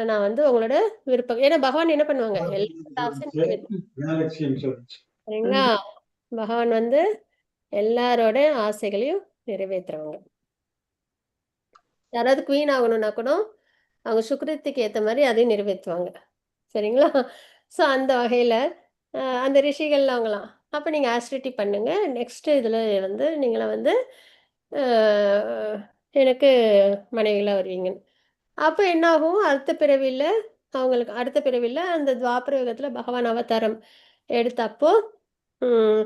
நான் வந்து உங்களோட விருப்பம் ஏன்னா பகவான் என்ன பண்ணுவாங்க? எல்லாரோட ஆசையும் சரிங்களா? பகவான் வந்து எல்லாரோட ஆசைகளையும் நிறைவேத்துறவங்க. யாராவது குயின் ஆகணும்னா கூட, அவங்க சுக்ரத்துக்கு ஏத்த மாரி அதையும் நிறைவேத்துவாங்க. சரிங்களா? ஸோ அந்த வகையில அந்த ரிஷிகள் அவங்கலாம். அப்ப நீங்க ஆஸ்டிரிட்டி பண்ணுங்க. நெக்ஸ்ட் இதுல வந்து நீங்கலாம் வந்து அ எனக்கு மனைவிகளா வருவீங்கன்னு. அப்ப என்ன ஆகும்? அடுத்த பிறவில அந்த துவாபர யுகத்துல பகவான் அவதாரம் எடுத்தப்போ, ம்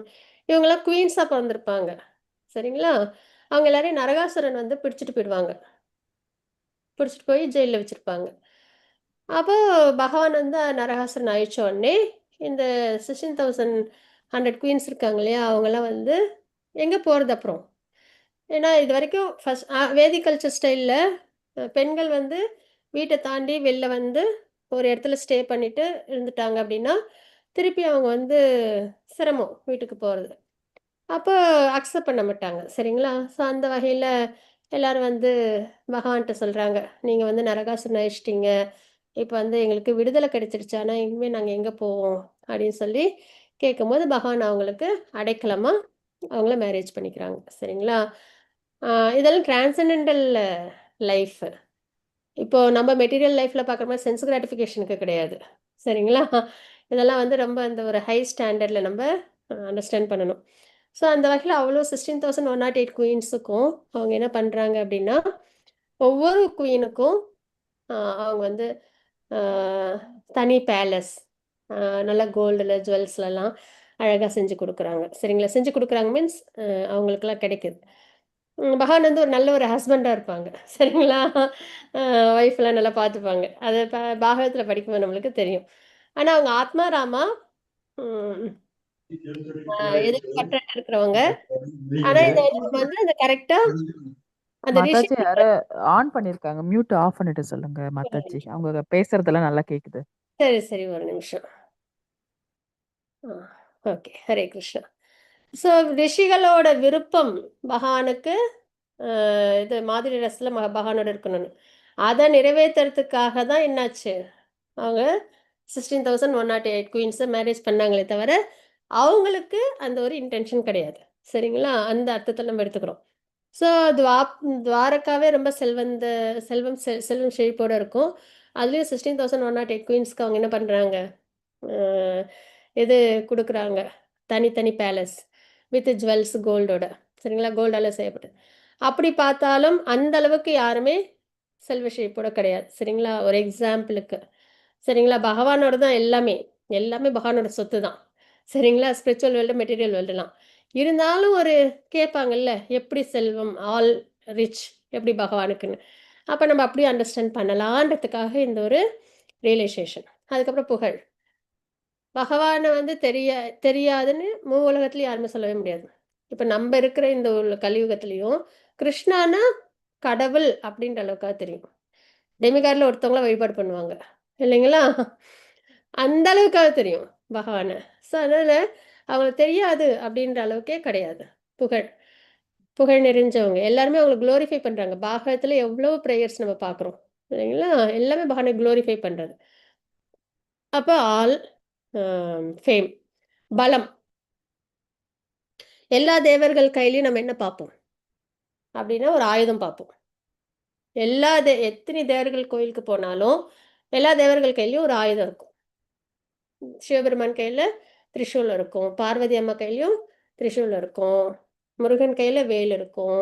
இவங்கலாம் குயின்ஸா பொறந்திருப்பாங்க. சரிங்களா? அவங்க எல்லாரையும் நரகாசுரன் வந்து பிடிச்சுட்டு போயிடுவாங்க. பிடிச்சுட்டு போய் ஜெயில்ல வச்சிருப்பாங்க. அப்போ பகவான் வந்து நரகாசுரன் அழிச்ச உடனே, இந்த 16,100 குயின்ஸ் இருக்காங்க இல்லையா? அவங்கலாம் வந்து எங்க போறது அப்புறம்? ஏன்னா இதுவரைக்கும் வேதிக் கல்ச்சர் ஸ்டைல்ல பெண்கள் வந்து வீட்ட தாண்டி வெளில வந்து ஒரு இடத்துல ஸ்டே பண்ணிட்டு இருந்துட்டாங்க அப்படின்னா, திருப்பி அவங்க வந்து சிரமம் வீட்டுக்கு போறது. அப்போ அக்செப்ட் பண்ண மாட்டாங்க. சரிங்களா? ஸோ அந்த வகையில எல்லாரும் வந்து பகவான்ட்ட சொல்றாங்க. "நீங்க வந்து நரகாசுரன அழிச்சிட்டீங்க. இப்ப வந்து எங்களுக்கு விடுதலை கிடைச்சிருச்சு. ஆனா இனிமே நாங்க எங்க போவோம்?" அப்படின்னு சொல்லி கேட்கும்போது, பகவான் அவங்களுக்கு அடைக்கலமா அவங்கள மேரேஜ் பண்ணிக்கிறாங்க. சரிங்களா? ஆ இதெல்லாம் டிரான்சென்டென்டல் லைஃப். இப்போ நம்ம மெட்டீரியல் லைஃப்ல பார்க்குற மாரி சென்ஸ் கிராட்டிஃபிகேஷனுக்கு கிடையாது. சரிங்களா? இதெல்லாம் வந்து ரொம்ப அந்த ஒரு ஹை ஸ்டாண்டர்ட்ல நம்ப அண்டர்ஸ்டாண்ட் பண்ணணும். ஸோ அந்த வகையில அவ்வளோ 16,108 குயின்ஸுக்கும் அவங்க என்ன பண்றாங்க அப்படின்னா, ஒவ்வொரு குயினுக்கும் அ அவங்க வந்து அ தனி பேலஸ் அ நல்லா கோல்டுல, ஜுவல்ஸ்லலாம் அழகா செஞ்சு குடுக்குறாங்க. சரிங்களா? செஞ்சு குடுக்குறாங்க மீன்ஸ் அவங்களுக்கெல்லாம் கிடைக்குது. பகவான் வந்து ஒரு நல்ல ஒரு ஹஸ்பண்டா இருப்பாங்க. சரிங்களா? அ ஒய்ஃப்லாம் நல்லா பார்த்துப்பாங்க. அது பாகவதத்துல படிக்கும்போது நம்மளுக்கு தெரியும். ஆனா அவங்க ஆத்மா ராமா ம் எதிர்பார்த்துட்டு இருக்கிறவங்க. ஆனா இந்த நம்ம வந்து அந்த கரெக்ட்டா அந்த ரிஷி மாதாஜி யார ஆன் பண்ணிருக்காங்க. மியூட் ஆஃப் பண்ணிட்டு சொல்லுங்க மாதாஜி. அவங்க பேசுறதெல்லாம் நல்லா கேக்குது. சரி, சரி. ஒரு நிமிஷம். ஆ ஓகே. ஹரே கிருஷ்ணா. ஸோ ரிஷிகளோட விருப்பம் பகவானுக்கு அ இது மாதிரி ட்ரெஸ்ல பகவானோட இருக்கணும்னு. அத நிறைவேத்துறதுக்காக தான் என்னாச்சு, அவங்க 16,108 குயின்ஸ மேரேஜ் பண்ணாங்களே தவிர, அவங்களுக்கு அந்த ஒரு இன்டென்ஷன் கிடையாது. சரிங்களா? அந்த அர்த்தத்துல நம்ம எடுத்துக்கிறோம். ஸோ துவாரகாவே ரொம்ப செல்வம் செழிப்போட இருக்கும். அதுலயும் 16,108 குயின்ஸ்க்கு அவங்க என்ன பண்றாங்க? அ இது குடுக்குறாங்க. தனித்தனி பேலஸ் வித் ஜுவல்ஸ் கோல்டோட. சரிங்களா? கோல்டால செய்யப்பட்டது. அப்படி பார்த்தாலும் அந்த அளவுக்கு யாருமே செல்வ செழிப்போட கிடையாது. சரிங்களா? ஒரு எக்ஸாம்பிளுக்கு. சரிங்களா? பகவானோட தான் எல்லாமே. எல்லாமே பகவானோட சொத்து தான். சரிங்களா? ஸ்பிரிச்சுவல் வேர்ல்டு, மெட்டீரியல் வேர்ல்டுலாம். இருந்தாலும் ஒரு கேட்பாங்கல்ல, எப்படி செல்வம் ஆல் ரிச் எப்படி பகவானுக்குன்னு. அப்ப நம்ம அப்படியே அண்டர்ஸ்டாண்ட் பண்ணலான்றதுக்காக இந்த ஒரு ரியலைசேஷன். அதுக்கப்புறம் புகழ். பகவான வந்து தெரியாதுன்னு உலகத்தில யாருமே சொல்லவே முடியாது. இப்ப நம்ப இருக்கிற இந்த கலியுகத்திலயும், கிருஷ்ணான்னா கடவுள் அப்படின்ற அளவுக்காவது தெரியும். டெமிகாட்ல ஒருத்தவங்கள வழிபாடு பண்ணுவாங்க. இல்லைங்களா? அந்த அளவுக்காவது தெரியும் பகவான. ஸோ அதனால அவங்களுக்கு தெரியாது அப்படின்ற அளவுக்கே கிடையாது. புகழ். புகழ் நிறைஞ்சவங்க. எல்லாருமே அவங்கள குளோரிஃபை பண்றாங்க. பாகவத்துல எவ்வளவு பிரேயர்ஸ் நம்ம பார்க்குறோம். இல்லைங்களா? எல்லாமே பகவான குளோரிஃபை பண்றது. அப்ப ஆல் ஃபேம். பலம். எல்லா தேவர்கள் கையிலயும் நம்ம என்ன பார்ப்போம்? அப்படின்னா ஒரு ஆயுதம் பார்ப்போம். எத்தனை தேவர்கள் கோயிலுக்கு போனாலும், எல்லா தேவர்கள் கையிலயும் ஒரு ஆயுதம் இருக்கும். சிவபெருமான் கையில திரிசூல் இருக்கும். பார்வதி அம்மா கையிலயும் திரிசூல் இருக்கும். முருகன் கையில வேல் இருக்கும்.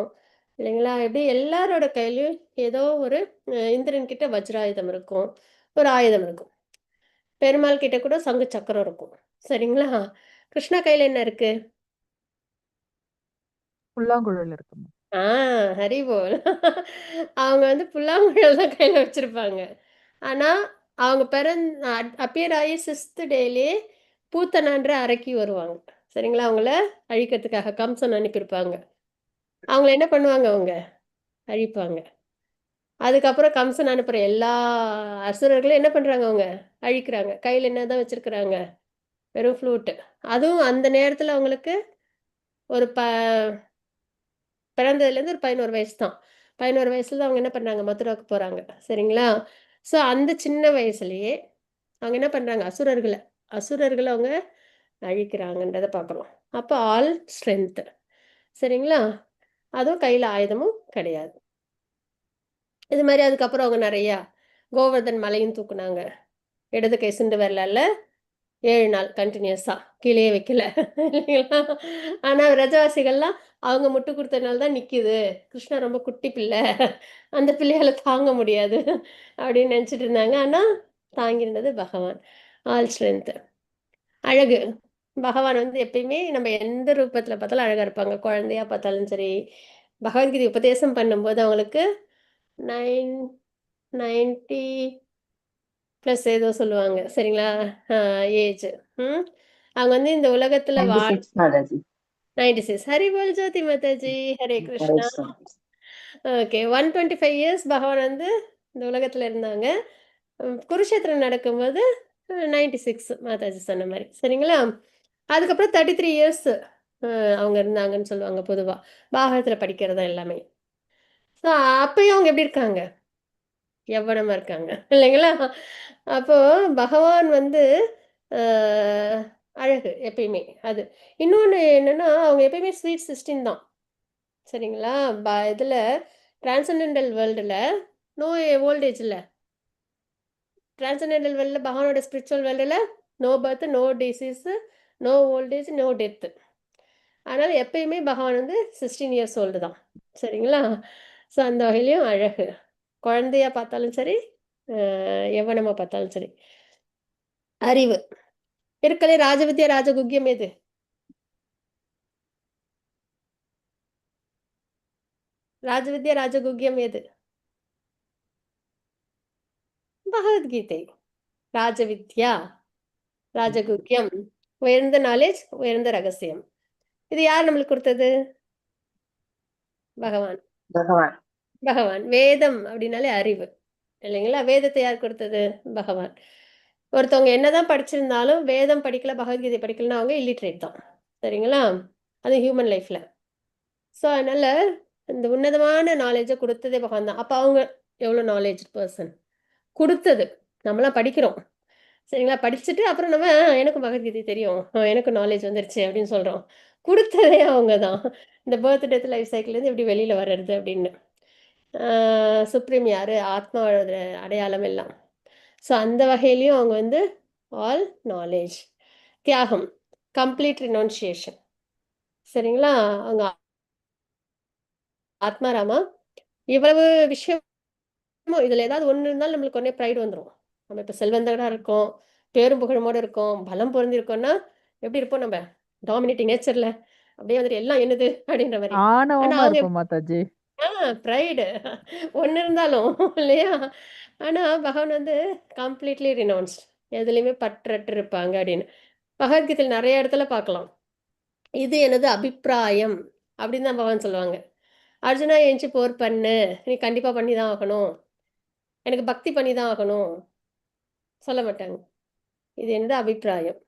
இல்லைங்களா? இப்படி எல்லாரோட கையிலயும் ஏதோ ஒரு இந்திரன் கிட்ட வஜ்ராயுதம் இருக்கும். ஒரு ஆயுதம் இருக்கும். பெருமாள் கிட்ட கூட சங்கு சக்கரம் இருக்கும். சரிங்களா? கிருஷ்ணா கையில என்ன இருக்கு? புல்லாங்குழல் இருக்குமா? ஆ ஹரி போல். அவங்க வந்து புல்லாங்குழல் தான் கையில வச்சிருப்பாங்க. ஆனா, அவங்க அப்பியர் ஆகி 6th டேலயே பூத்தனான்ற அறைக்கு வருவாங்க. சரிங்களா? அவங்கள அழிக்கிறதுக்காக கம்சன் அனுப்பியிருப்பாங்க. அவங்கள என்ன பண்ணுவாங்க அவங்க? அழிப்பாங்க. அதுக்கப்புறம் கம்சன் அனுப்புற எல்லா அசுரர்களையும் என்ன பண்றாங்க அவங்க? அழிக்கிறாங்க. கையில என்னதான் வச்சிருக்கிறாங்க? வெறும் ஃப்ளூட். அதுவும் அந்த நேரத்துல அவங்களுக்கு ஒரு பிறந்ததுலேருந்து ஒரு 11 வயசு தான். 11 வயசுல தான் அவங்க என்ன பண்றாங்க? மதுராவுக்கு போறாங்க. சரிங்களா? ஸோ அந்த சின்ன வயசுலயே அவங்க என்ன பண்றாங்க? அசுரர்கள அவங்க அழிக்கிறாங்கன்றத பார்க்குறோம். அப்ப ஆல் ஸ்ட்ரென்த். சரிங்களா? அதுவும் கையில ஆயுதமும் கிடையாது. இது மாரி அதுக்கப்புறம் அவங்க நெறையா கோவர்தன் மலையும் தூக்குனாங்க. இடது கை சுண்டு விரலால 7 நாள் கன்டினியூஸா கீழயே வைக்கல. இல்லைங்களா? ஆனா பிரஜவாசிகள்லாம் அவங்க முட்டு குடுத்தனால தான் நிக்குது. கிருஷ்ணா ரொம்ப குட்டி பிள்ளை. அந்த பிள்ளையால தாங்க முடியாது அப்படின்னு நெனச்சுட்டு இருந்தாங்க. ஆனா தாங்கியிருந்தது பகவான். All strength. அழகு. பகவான் வந்து எப்பயுமே நம்ம எந்த ரூபத்துல பார்த்தாலும் அழகா இருப்பாங்க. குழந்தையா பார்த்தாலும் சரி, பகவத்கீதை உபதேசம் பண்ணும்போது அவங்களுக்கு 90 ப்ளஸ் ஏதோ சொல்லுவாங்க. சரிங்களா? A age. ம். அவங்க வந்து இந்த உலகத்துல 96 Mataji. 96. ஹரி போல் Jyoti Mataji. Hare Hare Krishna. Krishna. Okay. 125 years பகவான் வந்து இந்த உலகத்துல இருந்தாங்க. குருஷேத்திரம் நடக்கும்போது 96 மாதாஜி சொன்ன மாரி. சரிங்களா? அதுக்கப்புறம் 33 இயர்ஸ் அ அவங்க இருந்தாங்கன்னு சொல்லுவாங்க பொதுவா. பாகவதத்துல படிக்கிறது தான் எல்லாமே. ஸோ அப்பயும் அவங்க எப்படி இருக்காங்க? யவ்வனமா இருக்காங்க. இல்லைங்களா? அப்போ பகவான் வந்து அ அழகு எப்பயுமே அது. இன்னொன்னு என்னன்னா, அவங்க எப்பயுமே ஸ்வீட் 16 தான். சரிங்களா? இதுல டிரான்சென்டென்டல் வேர்ல்டுல நோ ஓல்ட் ஏஜ் இல்ல. டிரான்சென்டென்டல் வேர்ல்டுல பகவானோட ஸ்பிரிச்சுவல் வேர்ல்டுல no birth, no disease, no old age, no death. அதனால எப்பயுமே பகவான் வந்து 16 இயர்ஸ் ஓல்டு தான். சரிங்களா? ஸோ அந்த வகையிலயும் அழகு. குழந்தையா பார்த்தாலும் சரி, அ யவ்வனமா பார்த்தாலும் சரி. அறிவு. இருக்கறதுலே ராஜவித்யா, ராஜகுக்யம் எது? ராஜவித்யா, ராஜகுக்யம் எது? பகவத்கீதை. ராஜவித்யா, ராஜகுக்யம். உயர்ந்த நாலேட்ஜ், உயர்ந்த ரகசியம். இது யார் நம்மளுக்கு குடுத்தது? பகவான். Bhagavan. பகவான். வேதம் அப்படின்னாலே அறிவு. இல்லைங்களா? வேதத்தை யார் குடுத்தது? பகவான். ஒருத்தவங்க என்னதான் படிச்சிருந்தாலும், வேதம் படிக்கல, பகவத்கீதை படிக்கலன்னா அவங்க இல்லிட்ரேட் தான். சரிங்களா? அது ஹியூமன் லைஃப்ல. ஸோ அதனால இந்த உன்னதமான நாலேட்ஜ குடுத்ததே பகவான் தான். அப்ப அவங்க எவ்வளோ நாலேட்ஜ் பெர்சன்? குடுத்தது. நம்மலாம் படிக்கிறோம். சரிங்களா? படிச்சுட்டு அப்புறம் நம்ம எனக்கும் பகவத்கீதை தெரியும். எனக்கும் நாலேட்ஜ் வந்துருச்சு அப்படின்னு சொல்றோம். குடுத்ததே அவங்க தான். இந்த பர்த், டெத், லைஃப் சைக்கிள்லேருந்து எப்படி வெளியில வர்றது அப்படின்னு. சுப்ரீம் யாரு? ஆத்மாவோட அடையாளம் எல்லாம். ஸோ அந்த வகையிலயும் அவங்க வந்து ஆல் நாலேட்ஜ். தியாகம். கம்ப்ளீட் ரினவுன்சியேஷன். சரிங்களா? அவங்க ஆத்மாராமா இவ்வளவு விஷயமும் இதுல ஏதாவது ஒண்ணு இருந்தாலும் நம்மளுக்கு உடனே ப்ரைட் வந்துரும். நம்ம இப்ப செல்வந்தரா இருக்கோம், பேரும் புகழுமோட இருக்கோம், பலம் பொருந்திருக்கோம்னா, எப்படி இருப்போம் நம்ம? டாமினேட்டிங் நேச்சர்ல அப்படியே வந்துட்டு எல்லாம் என்னது அப்படின்ற மாரி. ஆனா ஆணவமா அவங்க இருப்போம் மாதாஜி. ப்ரைடு ஒண்ணு இருந்தாலும் இல்லையா? ஆனா பகவான் வந்து கம்ப்ளீட்லி ரினவுன்ஸ்ட். எதுலயுமே பற்றற்று இருப்பாங்க அப்படின்னு. பகவத்கீதையில நெறைய இடத்துல பார்க்கலாம். இது எனது அபிப்பிராயம் அப்படின்னு தான் பகவான் சொல்லுவாங்க. அர்ஜுனா எந்திச்சு போர் பண்ணு. நீ கண்டிப்பா பண்ணி தான் ஆகணும். எனக்கு பக்தி பண்ணி தான் ஆகணும். சொல்ல மாட்டாங்க. இது என்னோட அபிப்பிராயம்.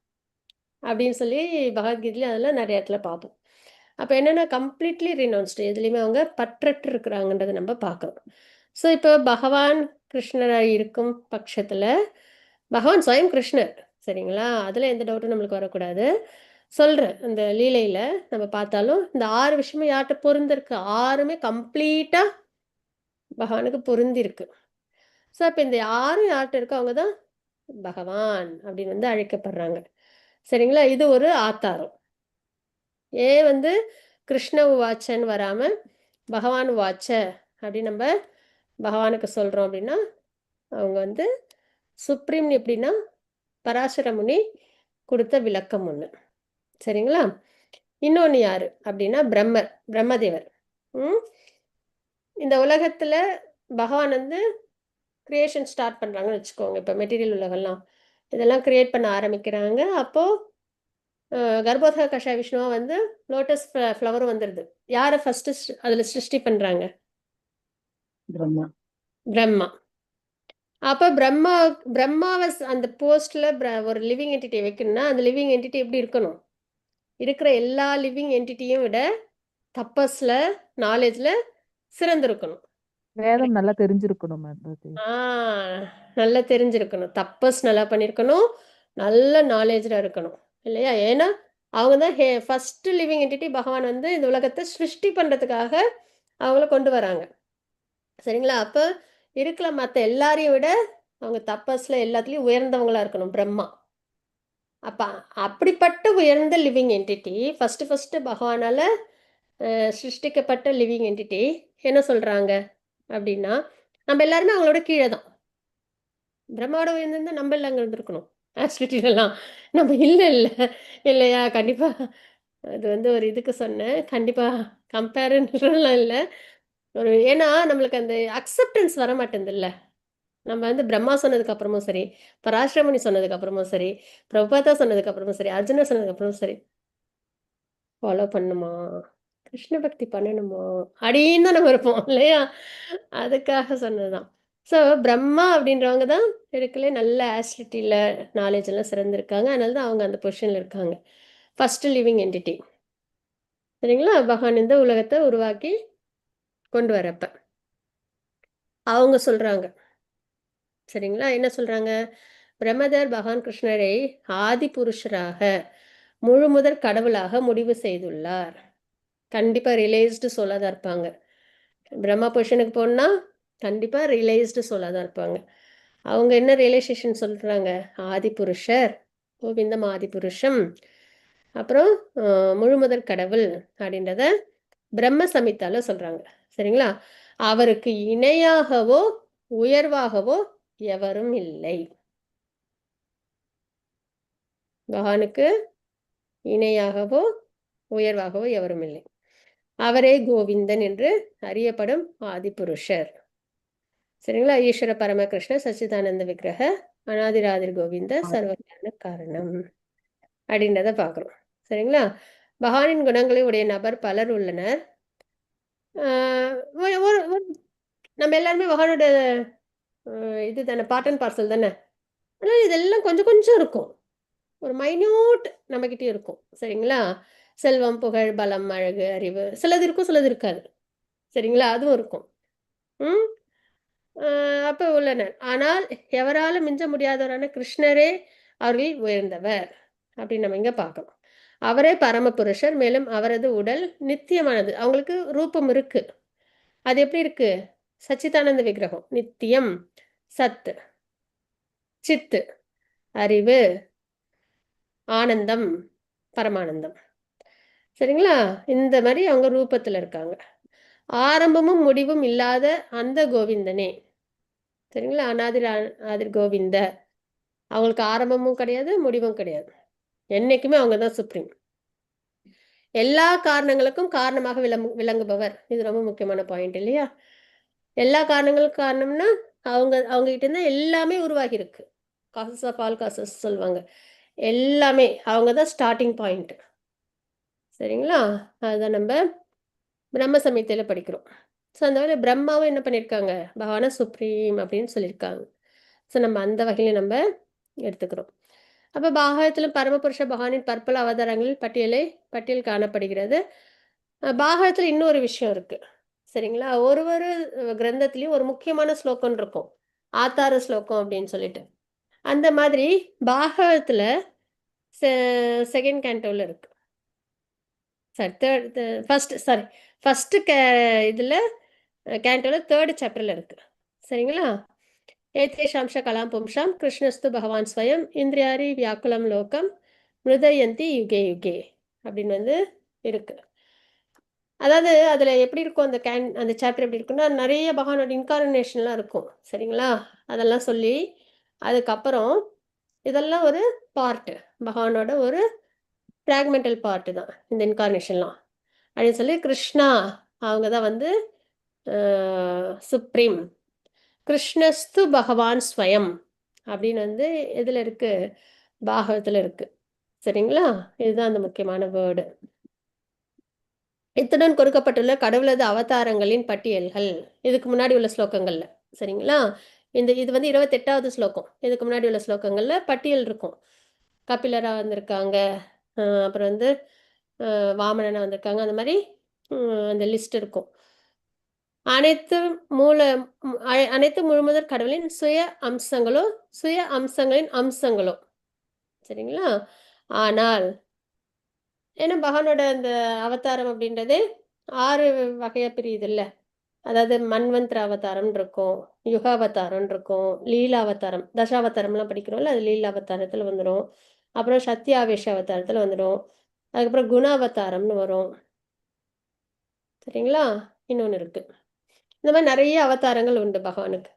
அப்படின்னு சொல்லி பகவத்கீதையில அதெல்லாம் நெறைய இடத்துல பார்ப்போம். அப்ப என்னன்னா கம்ப்ளீட்லி ரினவுன்ஸ்டு. எதுலயுமே அவங்க பற்றற்று இருக்கிறாங்கன்றத நம்ம பார்க்கிறோம். ஸோ இப்போ பகவான் கிருஷ்ணரா இருக்கும் பட்சத்துல, பகவான் ஸ்வயம் கிருஷ்ணர். சரிங்களா? அதுல எந்த டவுட்டும் நம்மளுக்கு வரக்கூடாது. சொல்றேன். அந்த லீலையில நம்ம பார்த்தாலும், இந்த 6 விஷயமும் யார்ட்ட பொருந்திருக்கு? 6மே கம்ப்ளீட்டா பகவானுக்கு பொருந்திருக்கு. ஸோ, அப்ப இந்த 6ம் யார்ட்ட இருக்கோ அவங்க தான் பகவான் அப்படின்னு வந்து அழைக்கப்படுறாங்க. சரிங்களா? இது ஒரு ஆத்தாரம். ஏன் வந்து கிருஷ்ண உவாச்சன்னு வராம, பகவான் உவாச்ச அப்படின்னு நம்ம பகவானுக்கு சொல்றோம் அப்படின்னா, அவங்க வந்து சுப்ரீம் எப்படின்னா பராசர முனி கொடுத்த விளக்கம் ஒன்று. சரிங்களா? இன்னொன்று யாரு அப்படின்னா பிரம்மதேவர். இந்த உலகத்துல பகவான் வந்து கிரியேஷன் ஸ்டார்ட் பண்றாங்கன்னு வச்சுக்கோங்க. இப்போ மெட்டீரியல் உலகம்லாம் இதெல்லாம் கிரியேட் பண்ண ஆரம்பிக்கிறாங்க. அப்போ கர்ப்போதக கஷாய விஷ்ணுவா வந்து லோட்டஸ் ஃப்ளவரும் வந்துடுது. யாரை ஃபர்ஸ்ட் அதுல சிருஷ்டி பண்றாங்க? பிரம்மா. அப்போ பிரம்மாவை அந்த போஸ்ட்ல ஒரு லிவிங் என்டிட்டியை வைக்கணும்னா அந்த லிவிங் என்டிட்டி எப்படி இருக்கணும்? இருக்கிற எல்லா லிவிங் என்டிட்டியும் விட தப்பஸ்ல நாலேஜ்ல சிறந்திருக்கணும். வேதம் நல்லா தெரிஞ்சிருக்கணும் நல்லா தெரிஞ்சிருக்கணும். தப்பஸ் நல்லா பண்ணியிருக்கணும். நல்ல நாலேஜ்ல இருக்கணும் இல்லையா? ஏன்னா அவங்க தான் ஃபர்ஸ்ட் லிவிங் என்டிட்டி. பகவான் வந்து இந்த உலகத்தை சிருஷ்டி பண்றதுக்காக அவங்கள கொண்டு வராங்க. சரிங்களா? அப்போ இருக்கிற மற்ற எல்லாரையும் விட அவங்க தப்பஸ்ல எல்லாத்துலேயும் உயர்ந்தவங்களா இருக்கணும் பிரம்மா. அப்போ அப்படிப்பட்ட உயர்ந்த லிவிங் என்டிட்டி ஃபர்ஸ்ட் பகவானால சிருஷ்டிக்கப்பட்ட லிவிங் என்டிட்டி என்ன சொல்றாங்க அப்படின்னா, நம்ம எல்லாருமே அவங்களோட கீழே தான். பிரம்மாவோட உயர்ந்திருந்தா நம்ம எல்லாம் அங்கே இருந்திருக்கணும் ஆஸ்ட்ரிட்டிலாம். நம்ம இல்லை இல்லையா? கண்டிப்பா அது வந்து ஒரு இதுக்கு சொன்னேன். கண்டிப்பா கம்பேர்லாம் இல்லை. ஏன்னா நம்மளுக்கு அந்த அக்செப்டன்ஸ் வர மாட்டேங்குதுல்ல. நம்ம வந்து பிரம்மா சொன்னதுக்கு அப்புறமும் சரி, பராசரமுனி சொன்னதுக்கு அப்புறமும் சரி, பிரபுபாதா சொன்னதுக்கு அப்புறமும் சரி, அர்ஜுனர் சொன்னதுக்கு அப்புறமும் சரி, ஃபாலோ பண்ணுமா, கிருஷ்ண பக்தி பண்ணணுமா அப்படின்னு தான் நம்ம இருப்போம் இல்லையா? அதுக்காக சொன்னதுதான். ஸோ பிரம்மா அப்படின்றவங்க தான் இருக்கலே நல்ல ஆஸ்ட்ரிட்டியில் நாலேஜ் எல்லாம் சிறந்திருக்காங்க. அதனால தான் அவங்க அந்த பொசிஷனில் இருக்காங்க. First living entity. சரிங்களா? பகவான் இந்த உலகத்தை உருவாக்கி கொண்டு வரப்ப அவங்க சொல்றாங்க. சரிங்களா? என்ன சொல்றாங்க? பிரம்மதேவர் பகவான் கிருஷ்ணரை ஆதி புருஷராக முழு முதற் கடவுளாக முடிவு செய்துள்ளார். கண்டிப்பா ரியலைஸ்டு சொல்லாதான் இருப்பாங்க. பிரம்மா பொசிஷனுக்கு போனா கண்டிப்பா ரியலைஸ்டு சொல்லாதான் இருப்பாங்க. அவங்க என்ன ரியலைசேஷன் சொல்றாங்க? ஆதி புருஷர், கோவிந்தம் ஆதி புருஷம், அப்புறம் முழு முதற் கடவுள் அப்படின்றத பிரம்ம சமித்தால சொல்றாங்க. சரிங்களா? அவருக்கு இணையாகவோ உயர்வாகவோ எவரும் இல்லை. பகவானுக்கு இணையாகவோ உயர்வாகவோ எவரும் இல்லை. அவரே கோவிந்தன் என்று அறியப்படும் ஆதிபுருஷர். சரிங்களா? ஈஸ்வர பரமகிருஷ்ண சச்சிதானந்த விக்கிரக அனாதிராதிர் கோவிந்த சர்வஞான காரணம் அப்படின்றத பார்க்குறோம். சரிங்களா? பகவானின் குணங்களை உடைய நபர் பலர் உள்ளனர். நம்ம எல்லாருமே பகவானோட இது தானே, பார்ட் அண்ட் பார்சல் தானே. ஆனால் இதெல்லாம் கொஞ்சம் கொஞ்சம் இருக்கும். ஒரு மைன்யூட் நம்மக்கிட்டே இருக்கும். சரிங்களா? செல்வம், புகழ், பலம், அழகு, அறிவு சிலது இருக்கும், சிலது இருக்காது. சரிங்களா? அதுவும் இருக்கும். அப்போ உள்ளனர். ஆனால் எவராலும் மிஞ்ச முடியாதவரான கிருஷ்ணரே அவர்களில் உயர்ந்தவர் அப்படின்னு நம்ம இங்கே பார்க்கணும். அவரே பரமபுருஷர். மேலும் அவரது உடல் நித்தியமானது. அவங்களுக்கு ரூபம் இருக்கு. அது எப்படி இருக்கு? சச்சிதானந்த விக்கிரகம், நித்தியம், சத்து, சித்து, அறிவு, ஆனந்தம், பரமானந்தம். சரிங்களா? இந்த மாதிரி அவங்க ரூபத்தில் இருக்காங்க. ஆரம்பமும் முடிவும் இல்லாத அந்த கோவிந்தனே. சரிங்களா? ஆதிர் கோவிந்த. அவங்களுக்கு ஆரம்பமும் கிடையாது, முடிவும் கிடையாது. என்னைக்குமே அவங்க தான் சுப்ரீம். எல்லா காரணங்களுக்கும் காரணமாக விளங்குபவர். இது ரொம்ப முக்கியமான பாயிண்ட் இல்லையா? எல்லா காரணங்களுக்கும் காரணம்னா அவங்க கிட்ட இருந்தா எல்லாமே உருவாகி இருக்கு. காசஸ் ஆஃப் ஆல் காசஸ் சொல்லுவாங்க. எல்லாமே அவங்க தான் ஸ்டார்டிங் பாயிண்ட். சரிங்களா? அதுதான் நம்ம பிரம்ம சமயத்தில் படிக்கிறோம். ஸோ அந்த வகையில் பிரம்மாவும் என்ன பண்ணியிருக்காங்க? பகவான சுப்ரீம் அப்படின்னு சொல்லியிருக்காங்க. ஸோ நம்ம அந்த வகையில் நம்ம எடுத்துக்கிறோம். அப்போ பாகவதத்திலும் பரமபுருஷ பகவானின் பற்பல அவதாரங்களில் பட்டியல் காணப்படுகிறது. பாகவதத்தில் இன்னொரு விஷயம் இருக்கு. சரிங்களா? ஒரு கிரந்தத்திலையும் ஒரு முக்கியமான ஸ்லோகம் இருக்கும், ஆத்தார ஸ்லோகம் அப்படின்னு சொல்லிட்டு. அந்த மாதிரி பாகவதத்தில் செகண்ட் கேண்டோவில் இருக்கு. ஃபர்ஸ்ட் இதில் கேண்டோவில் 3rd சாப்டரில் இருக்கு. சரிங்களா? ஏதேஷாம்ச கலாம் பும்சாம் கிருஷ்ணஸ்து பகவான் ஸ்வயம் இந்திரியாரி வியாக்குலம் லோகம் மிருதயந்தி யுகே யுகே அப்படின்னு வந்து இருக்கு. அதாவது அதில் எப்படி இருக்கும் அந்த சாப்டர் எப்படி இருக்குன்னா, நிறைய பகவானோட இன்கார்னேஷன்லாம் இருக்கும். சரிங்களா? அதெல்லாம் சொல்லி அதுக்கப்புறம் இதெல்லாம் ஒரு பார்ட், பகவானோட ஒரு ஃப்ராக்மெண்டல் பார்ட் தான் இந்த இன்கார்னேஷன்லாம். அப்படின்னு சொல்லி கிருஷ்ணா அவங்க தான் வந்து சுப்ரீம். கிருஷ்ணஸ்து பகவான் ஸ்வயம் அப்படின்னு வந்து இதில் இருக்கு, பாகவத்தில் இருக்கு. சரிங்களா? இதுதான் அந்த முக்கியமான வேர்டு. இத்துடன் கொடுக்கப்பட்டுள்ள கடவுளது அவதாரங்களின் பட்டியல்கள் இதுக்கு முன்னாடி உள்ள ஸ்லோகங்கள்ல. சரிங்களா? இது வந்து 28வது ஸ்லோகம். இதுக்கு முன்னாடி உள்ள ஸ்லோகங்கள்ல பட்டியல் இருக்கும். கபிலரா வந்திருக்காங்க, அப்புறம் வந்து வாமனனா வந்திருக்காங்க, அந்த மாதிரி அந்த லிஸ்ட் இருக்கும். அனைத்து அனைத்து முழுமுதற் கடவுளின் சுய அம்சங்களின் அம்சங்களோ. சரிங்களா? ஆனால் ஏன்னா பகவானோட அந்த அவதாரம் அப்படின்றது 6 வகையா பிரியுது இல்ல. அதாவது மன்வந்திர அவதாரம் இருக்கும், யுகாவதாரம் இருக்கும், லீலாவதாரம், தசாவதாரம்லாம் படிக்கிறோம்ல, அது லீலாவதாரத்தில் வந்துடும். அப்புறம் சத்யாவேஷ அவதாரத்தில் வந்துடும். அதுக்கப்புறம் குணாவதாரம்னு வரும். சரிங்களா? இன்னொன்று இருக்கு. இந்த மாதிரி நிறைய அவதாரங்கள் உண்டு பகவானுக்கு.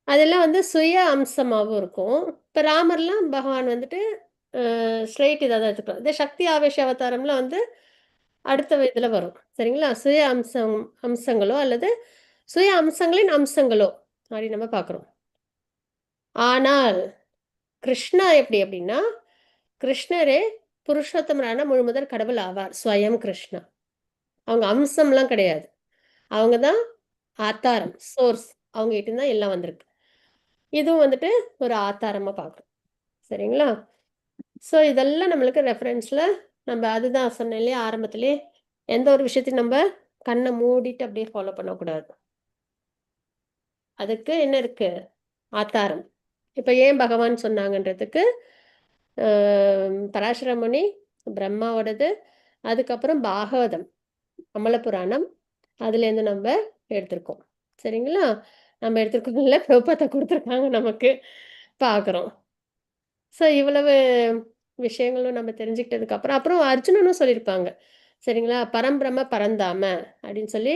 அதெல்லாம் வந்து சுய அம்சமாகவும் இருக்கும். இப்போ ராமர்லாம் பகவான் வந்துட்டு ஸ்ட்ரெயிட் இதாக தான் எடுத்துக்கலாம். இந்த சக்தி ஆவேஷ அவதாரம்லாம் வந்து அடுத்த இதில் வரும். சரிங்களா? சுய அம்சங்களோ அல்லது சுய அம்சங்களின் அம்சங்களோ அப்படி நம்ம பார்க்குறோம். ஆனால் கிருஷ்ணா எப்படி அப்படின்னா, கிருஷ்ணரே புருஷோத்தமரான முழுமுதற் கடவுள் ஆவார். ஸ்வயம் கிருஷ்ணா. அவங்க அம்சம்லாம் கிடையாது. அவங்க தான் ஆத்தாரம், சோர்ஸ். அவங்க கிட்ட தான் எல்லாம் வந்திருக்கு. இதுவும் வந்துட்டு ஒரு ஆத்தாரமாக பார்க்குறோம். சரிங்களா? ஸோ இதெல்லாம் நம்மளுக்கு ரெஃபரன்ஸில் நம்ம அதுதான் சொன்னேன் இல்லையா ஆரம்பத்திலே, எந்த ஒரு விஷயத்தையும் நம்ம கண்ணை மூடிட்டு அப்படியே ஃபாலோ பண்ணக்கூடாது. அதுக்கு என்ன இருக்கு? ஆத்தாரம். இப்போ ஏன் பகவான் சொன்னாங்கன்றதுக்கு பராசர முனி, பிரம்மாவோடது, அதுக்கப்புறம் பாகவதம், அமலபுராணம், அதுலேருந்து நம்ம எடுத்திருக்கோம். சரிங்களா? நம்ம எடுத்திருக்கோம்ல, பிரபுபாதா கொடுத்துருக்காங்க நமக்கு, பார்க்குறோம். ஸோ இவ்வளவு விஷயங்களும் நம்ம தெரிஞ்சுக்கிட்டதுக்கப்புறம் அப்புறம் அர்ஜுனனும் சொல்லியிருப்பாங்க. சரிங்களா? பரம்பிரம்ம பரந்தாம அப்படின்னு சொல்லி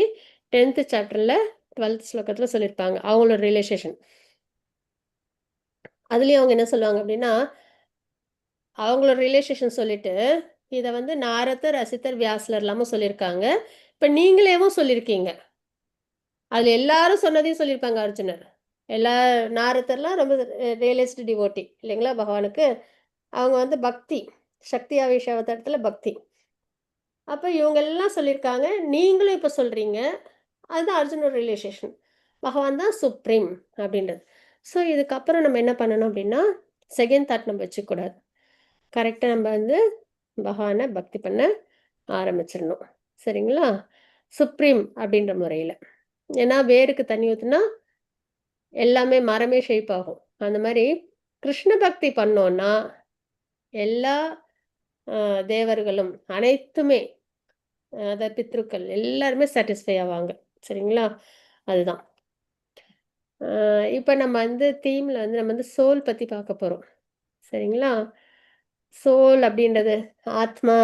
10th சாப்டரில் 12th ஸ்லோகத்தில் சொல்லியிருப்பாங்க அவங்களோட ரிலேஷேஷன். அதுலேயும் அவங்க என்ன சொல்லுவாங்க அப்படின்னா, அவங்களோட ரிலேஷேஷன் சொல்லிட்டு இதை வந்து நாரதர், அசித்தர், வியாசலர் எல்லாமும் சொல்லியிருக்காங்க. இப்போ நீங்களேவும் சொல்லியிருக்கீங்க. அதில் எல்லாரும் சொன்னதையும் சொல்லியிருப்பாங்க அர்ஜுனர். எல்லா நாரதர்லாம் ரொம்ப ரியலிஸ்ட் டிவோட்டி இல்லைங்களா பகவானுக்கு. அவங்க வந்து பக்தி, சக்தி ஆவேஷ அவதாரத்தில் பக்தி. அப்போ இவங்க எல்லாம் சொல்லியிருக்காங்க, நீங்களும் இப்போ சொல்கிறீங்க. அதுதான் அர்ஜுனோட ரிலேஷேஷன். பகவான் தான் சுப்ரீம் அப்படின்றது. ஸோ இதுக்கப்புறம் நம்ம என்ன பண்ணணும் அப்படின்னா, செகண்ட் தாட் நம்ம வச்சுக்கூடாது. கரெக்டாக நம்ம வந்து பகவானை பக்தி பண்ண ஆரம்பிச்சிடணும். சரிங்களா? சுப்ரீம் அப்படின்ற முறையில். ஏன்னா வேருக்கு தண்ணி ஊற்றுனா எல்லாமே மரமே ஷேப் ஆகும். அந்த மாதிரி கிருஷ்ண பக்தி பண்ணோன்னா எல்லா தேவர்களும் அனைத்துமே, அதாவது பித்ருக்கள் எல்லாருமே சாட்டிஸ்ஃபை ஆவாங்க. சரிங்களா? அதுதான். இப்போ நம்ம வந்து தீமில் வந்து நம்ம வந்து சோல் பற்றி பார்க்க போகிறோம். சரிங்களா? சோல் அப்படின்றது ஆத்மா.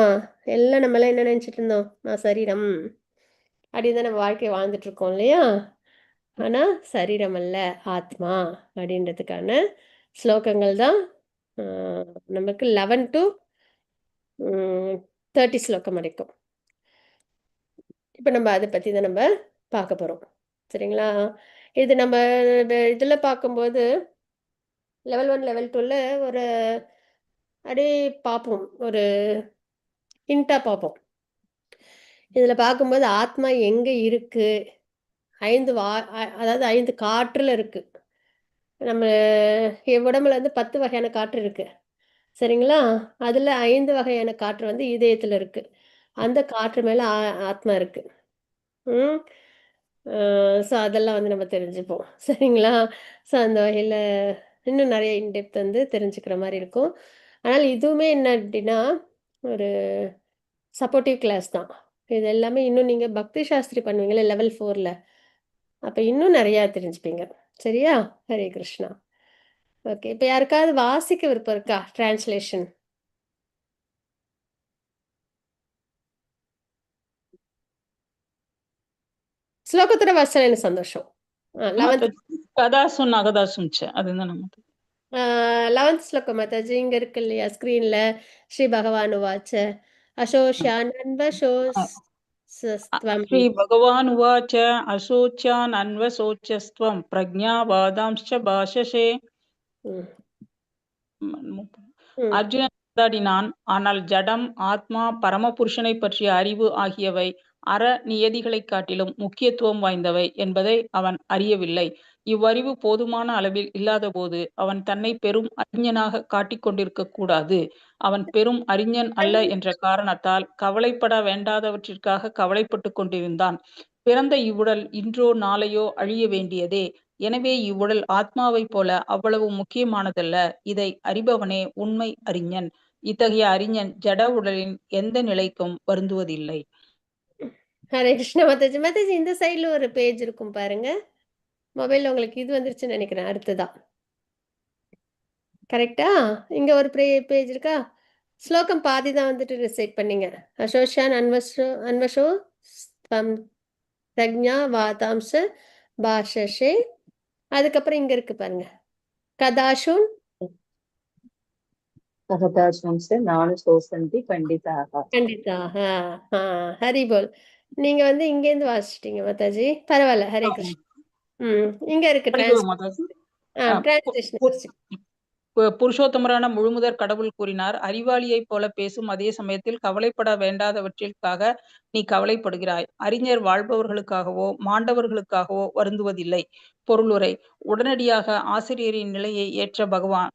எல்லாம் நம்மளாம் என்ன நினச்சிட்டு இருந்தோம்? நான் சரீரம் அப்படின்னு தான் நம்ம வாழ்க்கையை வாழ்ந்துட்டு இருக்கோம் இல்லையா? ஆனால் சரீரம் அல்ல, ஆத்மா அப்படின்றதுக்கான ஸ்லோகங்கள் தான் நமக்கு 11 to 30 ஸ்லோகம் வரைக்கும். இப்போ நம்ம அதை பற்றி தான் நம்ம பார்க்க போகிறோம். சரிங்களா? இது நம்ம இதில் பார்க்கும்போது லெவல் 1 லெவல் 2ல ஒரு அப்படியே பார்ப்போம், ஒரு ஹிண்ட்டாக பார்ப்போம். இதில் பார்க்கும்போது ஆத்மா எங்கே இருக்கு? 5 அதாவது 5 காற்றுல இருக்கு. நம்ம உடம்புல வந்து 10 வகையான காற்று இருக்கு. சரிங்களா? அதில் 5 வகையான காற்று வந்து இதயத்தில் இருக்கு. அந்த காற்று மேலே ஆத்மா இருக்கு. ம். ஸோ அதெல்லாம் வந்து நம்ம தெரிஞ்சுப்போம். சரிங்களா? ஸோ அந்த வகையில் இன்னும் நிறைய இன்டெப்த் வந்து தெரிஞ்சுக்கிற மாதிரி இருக்கும். ஆனால் இதுவுமே என்ன அப்படின்னா ஒரு சப்போர்ட்டிவ் கிளாஸ் தான். இது எல்லாமே இன்னும் நீங்கள் பக்தி சாஸ்திரி பண்ணுவீங்களே லெவல் 4ல், அப்போ இன்னும் நிறையா தெரிஞ்சுப்பீங்க. சரியா? ஹரே கிருஷ்ணா. ஓகே. இப்போ யாருக்காவது வாசிக்க விருப்பம் இருக்கா? டிரான்ஸ்லேஷன். ಶ್ಲೋಕತರ ವಾಚನ ಸಂತೋಷ. ಕದಾಸು ನಗದಾಸು ಅದರಿಂದ ನಮ್ಮದು 11th ஸ்லோகம் மாதாஜி இங்க இருக்கு இல்லையா ஸ்கிரீன்ல ஸ்ரீ பகவான் உவாச்ச அசோஷ்யானன்வசோஸ்வம் श्रीभगवानुवाच अशोच्यानन्वशोचस्त्वं प्रज्ञावादांश्च भाषसे. ம், ம், அர்ஜுனன் வாதாடினான். ஆனால் ஜடம், ஆத்மா, பரமபுருஷனை பற்றிய அறிவு ஆகியவை அற நியதிகளைக் காட்டிலும் முக்கியத்துவம் வாய்ந்தவை என்பதை அவன் அறியவில்லை. இவ்வறிவு போதுமான அளவில் இல்லாதபோது அவன் தன்னை பெரும் அறிஞனாக காட்டிக் கொண்டிருக்கக் கூடாது. அவன் பெரும் அறிஞன் அல்ல என்ற காரணத்தால் கவலைப்பட வேண்டாதவற்றிற்காக கவலைப்பட்டுக் கொண்டிருந்தான். பிறந்த இவ்வுடல் இன்றோ நாளையோ அழிய வேண்டியதே. எனவே இவ்வுடல் ஆத்மாவைப் போல அவ்வளவு முக்கியமானதல்ல. இதை அறிபவனே உண்மை அறிஞன். இத்தகைய அறிஞன் ஜட உடலின் எந்த நிலைக்கும் வருந்துவதில்லை. ஹரே கிருஷ்ண மாதாஜி. மாதாஜி இந்த சைடுல ஒரு பேஜ் இருக்கும் பாருங்க. மொபைல்ல உங்களுக்கு இது வந்துருச்சுன்னு நினைக்கிறேன். அடுத்ததான் கரெக்டா? இங்க ஒரு பேஜ் இருக்கா? ஸ்லோகம் பாதி தான் வந்துட்டு ரிசைட் பண்ணீங்க. அசோஷான் அன்வஷோ ஸ்வம் பிரக்ஞா வாதாம்ச பாஷஷே. அதுக்கப்புறம் இங்க இருக்கு பாருங்க. கதாஷுன் சகதாசம்ச நானு சோசந்தி பண்டிதாக. கண்டிதாக. ஹரி போல். நீங்க வந்து இங்கேருந்து வாசிச்சிட்டீங்க மாதாஜி. பரவாயில்ல. ஹரே கிருஷ்ண. இங்க இருக்கு படிக்கவா மாதாஜி? டிரான்ஸ்லேஷன். புருஷோத்தமரான முழுமுதற் கடவுள் கூறினார், அறிவாளியைப் போல பேசும் அதே சமயத்தில் கவலைப்பட வேண்டாதவற்றிற்காக நீ கவலைப்படுகிறாய். அறிஞர் வாழ்பவர்களுக்காகவோ மாண்டவர்களுக்காகவோ வருந்துவதில்லை. பொருளுரை: உடனடியாக ஆசிரியரின் நிலையை ஏற்ற பகவான்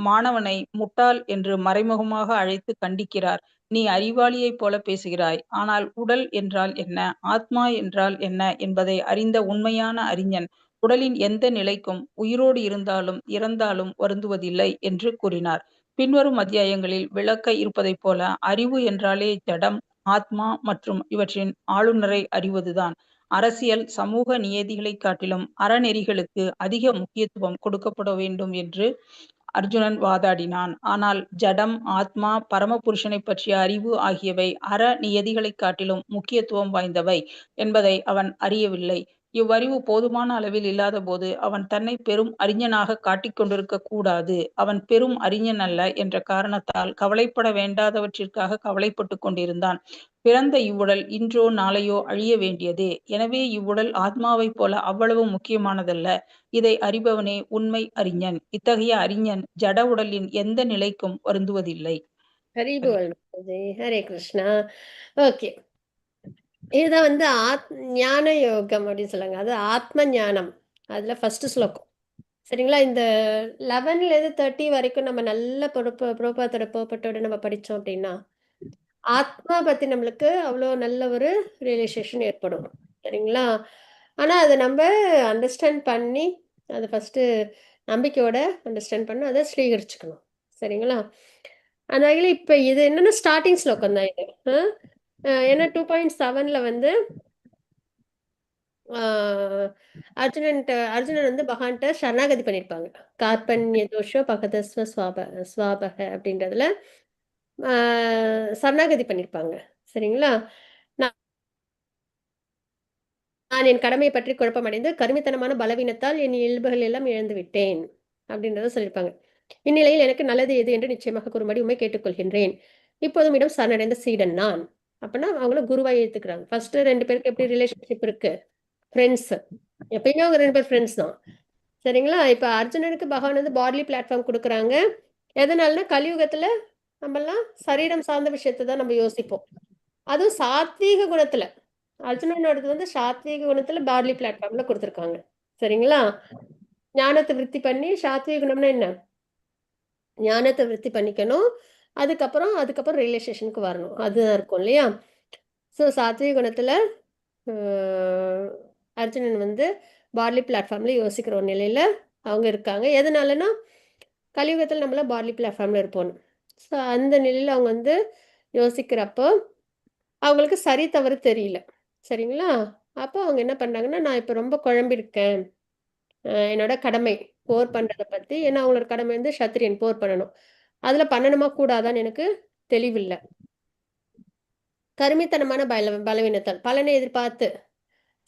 மாணவனை முட்டாள் என்று மறைமுகமாக அழைத்து கண்டிக்கிறார். நீ அறிவாளியைப் போல பேசுகிறாய். ஆனால் உடல் என்றால் என்ன, ஆத்மா என்றால் என்ன என்பதை அறிந்த உண்மையான அறிஞன் உடலின் எந்த நிலைக்கும் உயிரோடு இருந்தாலும் இறந்தாலும் வருந்துவதில்லை என்று கூறினார். பின்வரும் அத்தியாயங்களில் விளக்க இருப்பதைப் போல அறிவு என்றாலே ஜடம், ஆத்மா மற்றும் இவற்றின் ஆளுநரை அறிவதுதான். அரசியல், சமூக நியதிகளைக் காட்டிலும் அறநெறிகளுக்கு அதிக முக்கியத்துவம் கொடுக்கப்பட வேண்டும் என்று அர்ஜுனன் வாதாடினான். ஆனால் ஜடம், ஆத்மா, பரமபுருஷனை பற்றிய அறிவு ஆகியவை அற நியதிகளைக் காட்டிலும் முக்கியத்துவம் வாய்ந்தவை என்பதை அவன் அறியவில்லை. இவ்வறிவு போதுமான அளவில் இல்லாதபோது அவன் தன்னை பெரும் அறிஞனாக காட்டிக் கொண்டிருக்க கூடாது. அவன் பெரும் அறிஞன் அல்ல என்ற காரணத்தால் கவலைப்பட வேண்டாதவற்றிற்காக கவலைப்பட்டுக் கொண்டிருந்தான். பிறந்த இவ்வுடல் இன்றோ நாளையோ அழிய வேண்டியதே. எனவே இவ்வுடல் ஆத்மாவைப் போல அவ்வளவு முக்கியமானதல்ல. இதை அறிபவனே உண்மை அறிஞன். இத்தகைய அறிஞன் ஜட உடலின் எந்த நிலைக்கும் வருந்துவதில்லை. ஹரி போல் மாதாஜி. ஹரே கிருஷ்ணா. ஓகே, இதுதான் வந்து ஞான யோகம் அப்படின்னு சொல்லுவாங்க. அது ஆத்ம ஞானம். அதுல ஃபர்ஸ்ட் ஸ்லோகம். சரிங்களா? இந்த 11லேருந்து 30 வரைக்கும் நம்ம நல்ல புரோபாத்தோட புறப்பட்டோட நம்ம படிச்சோம் அப்படின்னா ஆத்மா பத்தி நம்மளுக்கு அவ்வளோ நல்ல ஒரு ரியலைசேஷன் ஏற்படும். சரிங்களா? ஆனா அதை நம்ம அண்டர்ஸ்டாண்ட் பண்ணி அதை ஃபர்ஸ்ட் நம்பிக்கையோட அண்டர்ஸ்டாண்ட் பண்ணி அதை ஸ்வீகரிச்சுக்கணும். சரிங்களா? அந்த வகையில் இப்போ இது என்னன்னா ஸ்டார்டிங் ஸ்லோகம் தான் இது. ஏன்னா 2.7ல வந்து அர்ஜுனன் வந்து பகவான்கிட்ட சரணாகதி பண்ணியிருப்பாங்க. கார்பண்ய தோஷோ பகதஸ்வ ஸ்வாபக அப்படின்றதுல சரணாகதி பண்ணியிருப்பாங்க. சரிங்களா? நான் என் கடமையை பற்றி குழப்பமடைந்து கருமித்தனமான பலவீனத்தால் என் இயல்புகள் எல்லாம் இழந்து விட்டேன் அப்படின்றத சொல்லியிருப்பாங்க. இந்நிலையில் எனக்கு நல்லது எது என்று நிச்சயமாக கூறும்படி உண்மை கேட்டுக்கொள்கின்றேன். இப்போதும் இடம் சரணடைந்த சீடன் நான். அப்படின்னா அவங்கள குருவாய் ஏத்துக்கிறாங்க. ஃபர்ஸ்ட் 2 பேருக்கு எப்படி ரிலேஷன்ஷிப் இருக்கு? ஃப்ரெண்ட்ஸ். எப்பயுமே அவங்க 2 பேர் ஃப்ரெண்ட்ஸ் தான். சரிங்களா? இப்போ அர்ஜுனனுக்கு பகவான் வந்து பாட்லி பிளாட்ஃபார்ம் கொடுக்குறாங்க. எதனாலனா கலியுகத்துல நம்மெல்லாம் சரீரம் சார்ந்த விஷயத்தை தான் நம்ம யோசிப்போம். அதுவும் சாத்வீக குணத்துல அர்ஜுனனோடது வந்து சாத்வீக குணத்துல பாட்லி பிளாட்ஃபார்ம்ல கொடுத்துருக்காங்க. சரிங்களா? ஞானத்தை விருத்தி பண்ணி சாத்வீக குணம்னா என்ன? ஞானத்தை விருத்தி பண்ணிக்கணும். அதுக்கப்புறம் ரியலைசேஷனுக்கு வரணும். அதுதான் இருக்கும் இல்லையா? ஸோ சாத்வீக குணத்துல அர்ஜுனன் வந்து பாட்லி பிளாட்ஃபார்ம்ல யோசிக்கிற ஒரு நிலையில அவங்க இருக்காங்க. எதனாலனா கலியுகத்தில் நம்மள பாட்லி பிளாட்ஃபார்ம்ல இருப்போம். ஸோ அந்த நிலையில அவங்க வந்து யோசிக்கிறப்போ அவங்களுக்கு சரி தவறு தெரியல. சரிங்களா? அப்போ அவங்க என்ன பண்றாங்கன்னா, நான் இப்போ ரொம்ப குழம்பிருக்கேன். என்னோட கடமை போர் பண்றத பத்தி. ஏன்னா அவங்களோட கடமை வந்து சத்திரியன் போர் பண்ணணும். அதுல பண்ணணுமா கூடாதான்னு எனக்கு தெளிவில்ல. கருமித்தனமான பலவீனத்தால் பலனை எதிர்பார்த்து.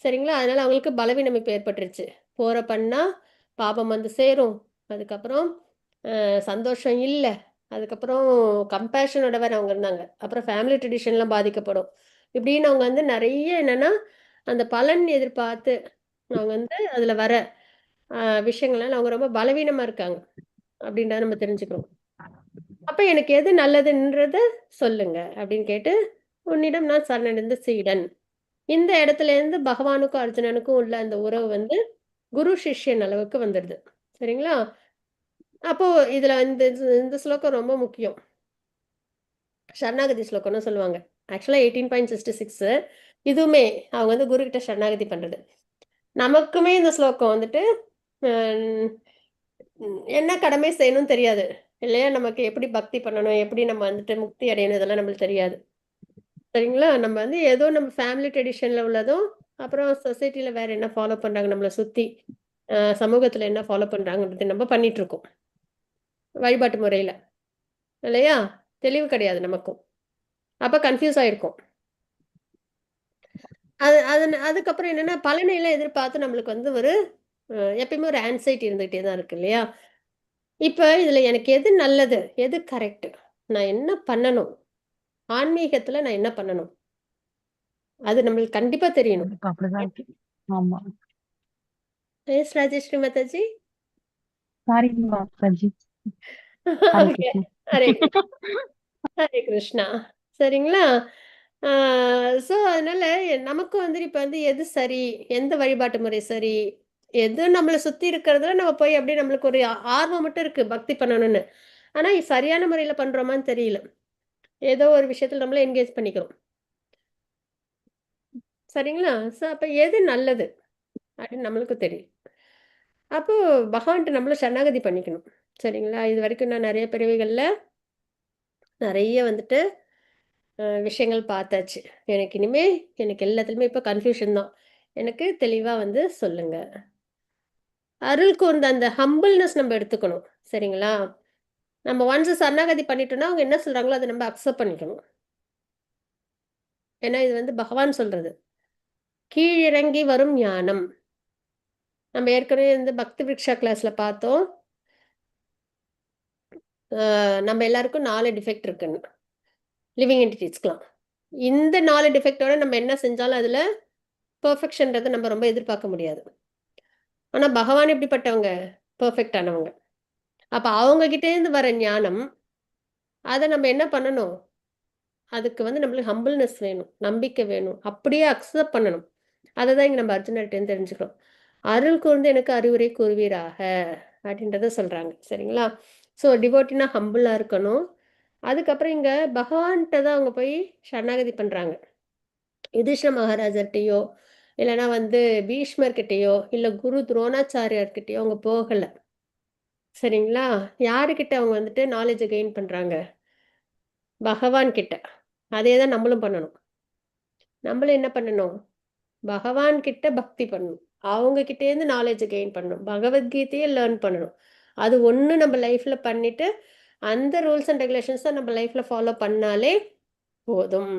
சரிங்களா? அதனால அவங்களுக்கு பலவீனம் இப்ப ஏற்பட்டுருச்சு. போரை பண்ணா பாபம் வந்து சேரும். அதுக்கப்புறம் சந்தோஷம் இல்லை, அதுக்கப்புறம் கம்பேஷனோட வேற அவங்க இருந்தாங்க, அப்புறம் ஃபேமிலி ட்ரெடிஷன்லாம் பாதிக்கப்படும், இப்படின்னு அவங்க வந்து நிறைய என்னன்னா அந்த பலன் எதிர்பார்த்து அவங்க வந்து அதுல வர விஷயங்கள்லாம் அவங்க ரொம்ப பலவீனமா இருக்காங்க அப்படின்றத நம்ம தெரிஞ்சுக்கிறோம். அப்ப எனக்கு எது நல்லதுன்றத சொல்லுங்க அப்படின்னு கேட்டு, உன்னிடம் நான் சரணடைந்த சீடன். இந்த இடத்துல இருந்து பகவானுக்கும் அர்ஜுனனுக்கும் உள்ள அந்த உறவு வந்து குரு சிஷ்யன் அளவுக்கு வந்துடுது. சரிங்களா? அப்போ இதுல இந்த இந்த ஸ்லோகம் ரொம்ப முக்கியம். சரணாகதி ஸ்லோகம்னு சொல்லுவாங்க. ஆக்சுவலா 18.66 இதுவுமே அவங்க வந்து குரு கிட்ட சரணாகதி பண்றது. நமக்குமே இந்த ஸ்லோகம் வந்துட்டு என்ன கடமை செய்யணும்னு தெரியாது இல்லையா? நமக்கு எப்படி பக்தி பண்ணணும், எப்படி நம்ம வந்துட்டு முக்தி அடையணும், இதெல்லாம் நம்மளுக்கு தெரியாது. சரிங்களா? நம்ம வந்து ஏதோ நம்ம ஃபேமிலி ட்ரெடிஷன்ல உள்ளதும், அப்புறம் சொசைட்டில வேற என்ன ஃபாலோ பண்றாங்க நம்மள சுத்தி, சமூகத்துல என்ன ஃபாலோ பண்றாங்கன்றது நம்ம பண்ணிட்டு இருக்கோம். வழிபாட்டு முறையில. இல்லையா? தெளிவு கிடையாது நமக்கும். அப்ப கன்ஃப்யூஸ் ஆயிருக்கும். அதுக்கப்புறம் என்னன்னா, பலனையெல்லாம் எதிர்பார்த்து நம்மளுக்கு வந்து ஒரு எப்பயுமே ஒரு ஆங்ஸைட்டி இருந்துகிட்டே தான் இருக்கு இல்லையா? இப்ப இதுல எனக்கு எது நல்லது? எது கரெக்ட்? நான் என்ன பண்ணணும்? ஆன்மீகத்துல நான் என்ன பண்ணணும்? அது நம்மளுக்கு கண்டிப்பா தெரியணும். கண்டிப்பா அப்படிதான் இருக்கு. ஆமா. எஸ் ராஜேஸ்வரி மாதாஜி. சாரிங்கம்மா சஜி. ஹரே ஓகே. கிருஷ்ணா. ஹரே ஹரே கிருஷ்ணா. சரிங்களா? ஸோ அதனால நமக்கு வந்து இப்ப வந்து எது சரி? எந்த வழிபாட்டு முறை சரி? எது நம்மள சுத்தி இருக்கிறதுல நம்ம போய் அப்படியே நம்மளுக்கு ஒரு ஆர்வம் மட்டும் இருக்கு பக்தி பண்ணணும்னு. ஆனா சரியான முறையில பண்றோமான்னு தெரியல. ஏதோ ஒரு விஷயத்துல நம்மள என்கேஜ் பண்ணிக்கிறோம். சரிங்களா? ஸோ அப்ப எது நல்லது? அப்படின்னு நம்மளுக்கு தெரியும். அப்போ பகவான்ட்ட நம்மளும் சரணாகதி பண்ணிக்கணும். சரிங்களா? இதுவரைக்கும் நான் நெறைய பிறவிகள்ல நெறைய வந்துட்டு விஷயங்கள் பார்த்தாச்சு. எனக்கு எல்லாத்துலயுமே இப்ப கன்ஃப்யூஷன் தான். எனக்கு தெளிவா வந்து சொல்லுங்க. அருள் கூர்ந்த அந்த ஹம்பிள்னஸ் நம்ம எடுத்துக்கணும். சரிங்களா? நம்ம ஒன்ஸ் சரணாகதி பண்ணிட்டோம்னா, அவங்க என்ன சொல்றாங்களோ அத நம்ம அக்செப்ட் பண்ணிக்கணும். ஏன்னா இது வந்து பகவான் சொல்றது. கீழிறங்கி வரும் ஞானம். நம்ம ஏற்கனவே வந்து பக்தி விருக்ஷா கிளாஸ்ல பார்த்தோம். நம்ம எல்லாருக்கும் 4 டிஃபெக்ட் இருக்குன்னு. லிவிங் என்டிட்டீஸ்க்கலாம். இந்த 4 டிஃபெக்ட்டோட நம்ம என்ன செஞ்சாலும் அதுல பெர்ஃபெக்ஷன்றத நம்ம ரொம்ப எதிர்பார்க்க முடியாது. ஆனா பகவான் எப்படிப்பட்டவங்க? பெர்ஃபெக்ட் ஆனவங்க. அப்ப அவங்க கிட்டேருந்து வர ஞானம், அத நம்ம என்ன பண்ணணும்? அதுக்கு வந்து நம்மளுக்கு ஹம்பிள்னஸ் வேணும். நம்பிக்கை வேணும். அப்படியே அக்செப்ட் பண்ணணும். அததான் இங்க நம்ம அர்ஜுனர்ட்டேருந்து தெரிஞ்சுக்கிறோம். "அருள் கூர்ந்து எனக்கு அறிவுரை கூறுவீராக" அப்படின்றத சொல்றாங்க. சரிங்களா? ஸோ டிவோட்டினா ஹம்பிளா இருக்கணும். அதுக்கப்புறம் இங்க பகவான்ட்ட தான் அவங்க போய் சரணாகதி பண்றாங்க. யுதிஷ்டிர மகாராஜர்ட்டயோ, இல்லன்னா வந்து பீஷ்மர்கிட்டயோ, இல்ல குரு துரோணாச்சாரியார்கிட்டயோ அவங்க போகல. சரிங்களா? யாருகிட்ட அவங்க வந்துட்டு நாலேட்ஜ கெயின் பண்றாங்க? பகவான் கிட்ட. அதே தான் நம்மளும் பண்ணணும். நம்மளும் என்ன பண்ணணும்? பகவான் கிட்ட பக்தி பண்ணணும். அவங்க கிட்டேருந்து நாலேட்ஜ கெயின் பண்ணணும். பகவத்கீதைய லேர்ன் பண்ணணும். அது ஒண்ணு நம்ம லைஃப்ல பண்ணிட்டு, அந்த ரூல்ஸ் அண்ட் ரெகுலேஷன்ஸ நம்ம லைஃப்ல ஃபாலோ பண்ணாலே போதும்.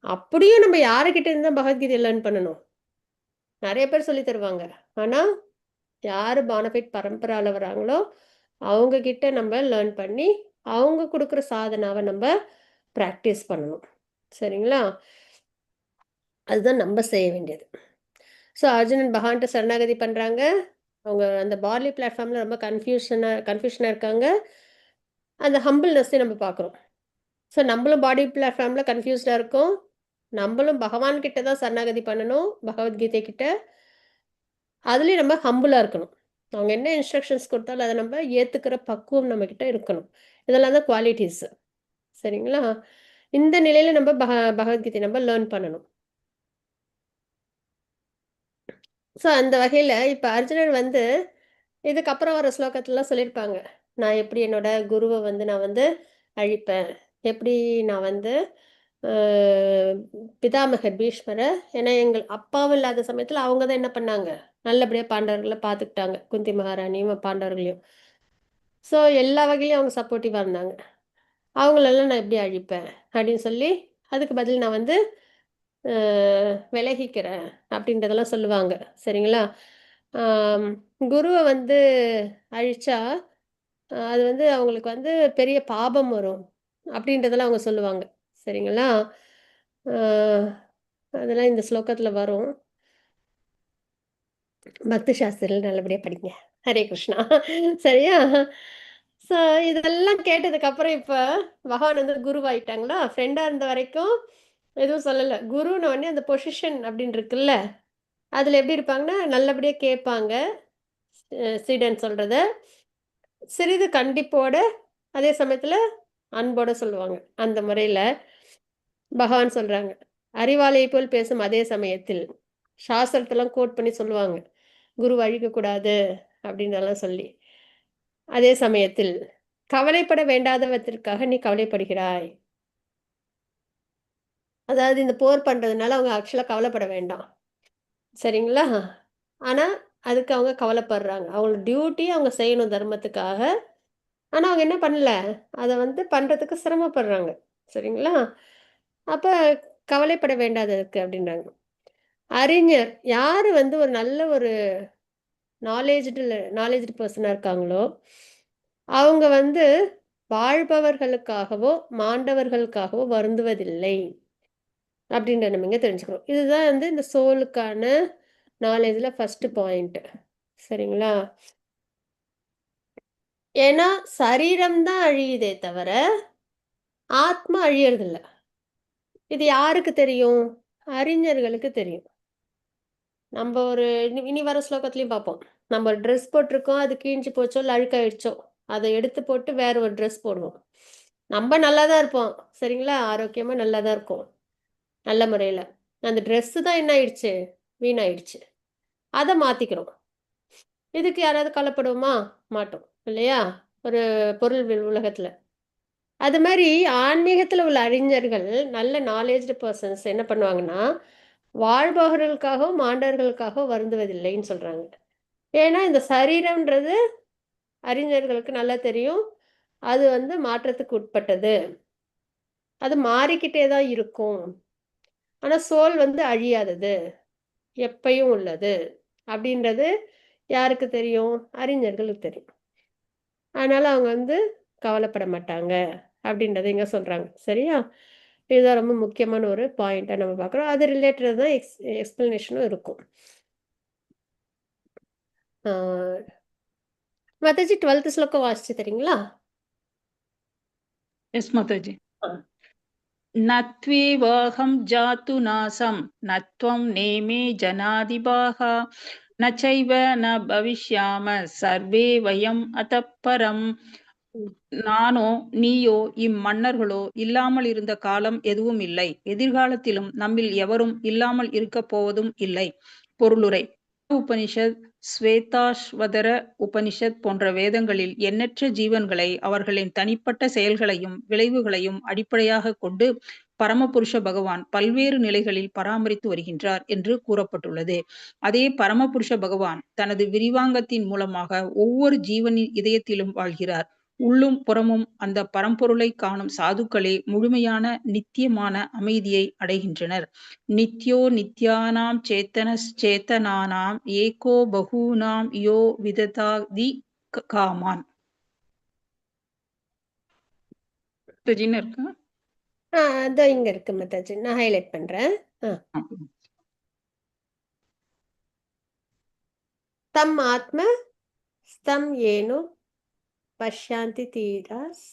அப்படியும் நம்ம யாருகிட்ட இருந்து தான் பகவத்கீதைய லேர்ன் பண்ணணும்? நெறைய பேர் சொல்லி தருவாங்க. ஆனா, யாரு பானஃபைட் பரம்பரால வராங்களோ, அவங்க கிட்ட நம்ம லேர்ன் பண்ணி, அவங்க குடுக்குற சாதனாவ நம்ப பிராக்டிஸ் பண்ணணும். சரிங்களா? அதுதான் நம்ப செய்ய வேண்டியது. ஸோ அர்ஜுனன் பகவான்ட்ட சரணாகதி பண்றாங்க. அவங்க அந்த பார்லி பிளாட்ஃபார்ம்ல ரொம்ப கன்ஃப்யூஷனா இருக்காங்க. அந்த ஹம்பிள்னஸ்ஸ நம்ம பார்க்குறோம். ஸோ நம்பளும் பாடி பிளாட்ஃபார்ம்ல கன்ஃப்யூஸ்டா இருக்கோம். நம்பளும் பகவான் கிட்ட தான் சரணாகதி பண்ணணும். பகவத்கீதை கிட்ட. அதுலயும் நம்ம ஹம்பிளா இருக்கணும். அவங்க என்ன இன்ஸ்ட்ரக்ஷன்ஸ் குடுத்தாலும் அத நம்ம ஏத்துக்கிற பக்குவம் நம்மகிட்ட இருக்கணும். இதெல்லாம் தான் குவாலிட்டீஸ். சரிங்களா? இந்த நிலையில நம்ம பகவத்கீதை நம்ம லேர்ன் பண்ணணும். ஸோ அந்த வகையில இப்ப அர்ஜுனன் வந்து இதுக்கப்புறம் வர ஸ்லோகத்துலலாம் சொல்லியிருப்பாங்க. நான் எப்படி என்னோட குருவ வந்து நான் வந்து அழிப்பேன். எப்படி நான் வந்து அ பிதாமகர் பீஷ்மர ஏன்னா எங்கள் அப்பாவும் இல்லாத சமயத்துல அவங்க தான் என்ன பண்ணாங்க? நல்லபடியா பாண்டவர்கள பார்த்துக்கிட்டாங்க. குந்தி மகாராணியும், பாண்டவர்களையும். ஸோ எல்லா வகையிலயும் அவங்க சப்போர்ட்டிவா இருந்தாங்க. அவங்களெல்லாம் நான் எப்படி அழிப்பேன்? அப்படின்னு சொல்லி, அதுக்கு பதில் நான் வந்து அ விலகிக்கிறேன் அப்படின்றதெல்லாம் சொல்லுவாங்க. சரிங்களா? ஆம் குருவ வந்து அழிச்சா, அது வந்து அவங்களுக்கு வந்து பெரிய பாபம் வரும் அப்படின்றதெல்லாம் அவங்க சொல்லுவாங்க. சரிங்களா? அ அதெல்லாம் இந்த ஸ்லோகத்துல வரும். பக்தி சாஸ்திரில நல்லபடியா படிங்க. ஹரே கிருஷ்ணா. சரியா? ஸோ இதெல்லாம் கேட்டதுக்கப்புறம் இப்ப பகவான் வந்து குருவாயிட்டாங்களா? ஃப்ரெண்டா இருந்த வரைக்கும் எதுவும் சொல்லல. குருன்ன உடனே அந்த பொசிஷன் அப்படின்னு இருக்குல்ல, அதுல எப்படி இருப்பாங்கன்னா, நல்லபடியா கேட்பாங்க. சீடன் சொல்றத. சிறிது கண்டிப்போட, அதே சமயத்துல அன்போட சொல்லுவாங்க. அந்த முறையில பகவான் சொல்றாங்க. அறிவாளியைப் போல் பேசும் அதே சமயத்தில். சாஸ்திரத்தெல்லாம் கோட் பண்ணி சொல்லுவாங்க. குருவ அழிக்கக்கூடாது அப்படின்னெல்லாம் சொல்லி. அதே சமயத்தில், கவலைப்பட வேண்டாதவற்றிற்காக நீ கவலைப்படுகிறாய். அதாவது இந்த போர் பண்றதுனால அவங்க ஆக்சுவலா கவலைப்பட வேண்டாம். சரிங்களா? ஆனா, அதுக்கு அவங்க கவலைப்படுறாங்க. அவங்களோட டியூட்டி அவங்க செய்யணும் தர்மத்துக்காக. ஆனா, அவங்க என்ன பண்ணல? அத வந்து பண்றதுக்கு சிரமப்படுறாங்க. சரிங்களா? அப்ப கவலைப்பட வேண்டாததுக்கு அப்படின்றாங்க. அறிஞர் யாரு வந்து ஒரு நல்ல ஒரு நாலேஜ்டு பெர்சனா இருக்காங்களோ, அவங்க வந்து வாழ்பவர்களுக்காகவோ, மாண்டவர்களுக்காகவோ வருந்துவதில்லை. அப்படின்றத நம்ம இங்க தெரிஞ்சுக்கிறோம். இதுதான் வந்து இந்த சோலுக்கான நாலேஜ்ல ஃபர்ஸ்ட் பாயிண்ட். சரிங்களா? ஏன்னா, சரீரம் தான் அழியுதே தவிர, ஆத்மா அழியறதில்ல. இது யாருக்கு தெரியும்? அறிஞர்களுக்கு தெரியும். நம்ப ஒரு இனி வர ஸ்லோகத்திலயும் பார்ப்போம். நம்ம ஒரு ட்ரெஸ் போட்டிருக்கோம். அது கிழிஞ்சு போச்சோ, இல்ல அழுக்காயிடுச்சோ, அத எடுத்து போட்டு வேற ஒரு ட்ரெஸ் போடுவோம். நம்ப நல்லா தான் இருப்போம். சரிங்களா? ஆரோக்கியமா நல்லா தான் இருக்கோம். நல்ல முறையில. அந்த ட்ரெஸ் தான் என்ன ஆயிடுச்சு? வீணாயிடுச்சு. அத மாத்திக்கிறோம். இதுக்கு யாராவது கவலைப்படுவோமா? மாட்டோம். இல்லையா? ஒரு பொருள் உலகத்துல. அது மாரி ஆன்மீகத்துல உள்ள அறிஞர்கள், நல்ல நாலேஜ்டு பெர்சன்ஸ் என்ன பண்ணுவாங்கன்னா, வாழ்பவர்களுக்காகவும், மாண்டவர்களுக்காகவும் வருந்துவதில்லைன்னு சொல்றாங்க. ஏன்னா, இந்த சரீரம்ன்றது அறிஞர்களுக்கு நல்லா தெரியும். அது வந்து மாற்றத்துக்கு உட்பட்டது. அது மாறிக்கிட்டே தான் இருக்கும். ஆனா, சோல் வந்து அழியாதது. எப்பயும் உள்ளது. அப்படின்றது யாருக்கு தெரியும்? அறிஞர்களுக்கு தெரியும். அதனால அவங்க வந்து கவலைப்பட மாட்டாங்க. அப்படின்றத இங்க சொல்றாங்க. சரியா? இதுதான் ரொம்ப முக்கியமான ஒரு பாயிண்ட்டா நம்ம பார்க்குறோம். அது ரிலேட்டட் தான் எக்ஸ்பிளனேஷனும் இருக்கும். ஆ மாதாஜி 12th ஸ்லோகம் வாசிச்சு தரீங்களா? எஸ் மாதாஜி. ஆ. நத்வேவஹம் ஜாத்து நாசம் நத்வம் நேமே ஜனாதிபாக ந சைவ ந பவிஷ்யாம சர்வே வயம் அதः பரம். ம். நானோ நீயோ இம்மன்னர்களோ இல்லாமல் இருந்த காலம் எதுவும் இல்லை, எதிர்காலத்திலும் நம்மில் எவரும் இல்லாமல் இருக்கப் போவதும் இல்லை. பொருளுரை. உபனிஷத், ஸ்வேதாஸ்வதர உபனிஷத் போன்ற வேதங்களில் எண்ணற்ற ஜீவன்களை அவர்களின் தனிப்பட்ட செயல்களையும் விளைவுகளையும் அடிப்படையாக கொண்டு பரமபுருஷ பகவான் பல்வேறு நிலைகளில் பராமரித்து வருகின்றார் என்று கூறப்பட்டுள்ளது. அதே பரமபுருஷ பகவான் தனது விரிவாங்கத்தின் மூலமாக ஒவ்வொரு ஜீவனின் இதயத்திலும் வாழ்கிறார். உள்ளும் புறமும் அந்த பரம்பொருளை காணும் சாதுக்களே முழுமையான நித்தியமான அமைதியை அடைகின்றனர். நித்யோ நித்யானாம் சேத்தனானாம் ஏகோ பகூனாம் யோ விததாதி காமான். இருக்கா? அதோ இங்க இருக்கு மாதாஜி. நான் ஹைலைட் பண்றேன். தம் ஆத்ம ஸ்தம் ஏனோ பஷ்யாந்தி தீராஸ்.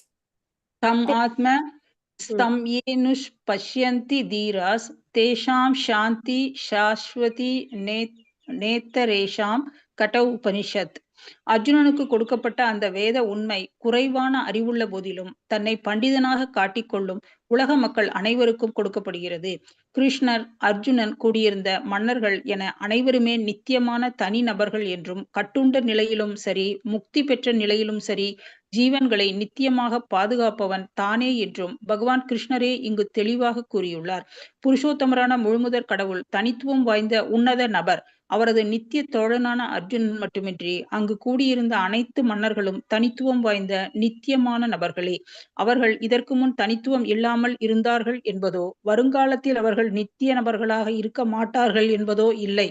தம் ஆத்ம ஸ்தம் ஏனுஷ் பஷ்யந்தி தீராஸ் தேஷாம் சாந்தி சாஸ்வதி நேத்தரேஷாம் கட உபனிஷத். அர்ஜுனனுக்கு கொடுக்கப்பட்ட அந்த வேத உண்மை குறைவான அறிவுள்ள போதிலும் தன்னை பண்டிதனாக காட்டிக்கொள்ளும் உலக மக்கள் அனைவருக்கும் கொடுக்கப்படுகிறது. கிருஷ்ணர், அர்ஜுனன் கூடியிருந்த மன்னர்கள் என அனைவருமே நித்தியமான தனி நபர்கள் என்றும், கட்டுண்ட நிலையிலும் சரி, முக்தி பெற்ற நிலையிலும் சரி, ஜீவன்களை நித்தியமாக பாதுகாப்பவன் தானே என்றும் பகவான் கிருஷ்ணரே இங்கு தெளிவாக கூறியுள்ளார். புருஷோத்தமரான முழுமுதற் கடவுள் தனித்துவம் வாய்ந்த உன்னத நபர். அவரது நித்திய தோழனான அர்ஜுனன் மட்டுமின்றி அங்கு கூடியிருந்த அனைத்து மன்னர்களும் தனித்துவம் வாய்ந்த நித்தியமான நபர்களே. அவர்கள் இதற்கு முன் தனித்துவம் இல்லாமல் இருந்தார்கள் என்பதோ, வருங்காலத்தில் அவர்கள் நித்திய நபர்களாக இருக்க மாட்டார்கள் என்பதோ இல்லை.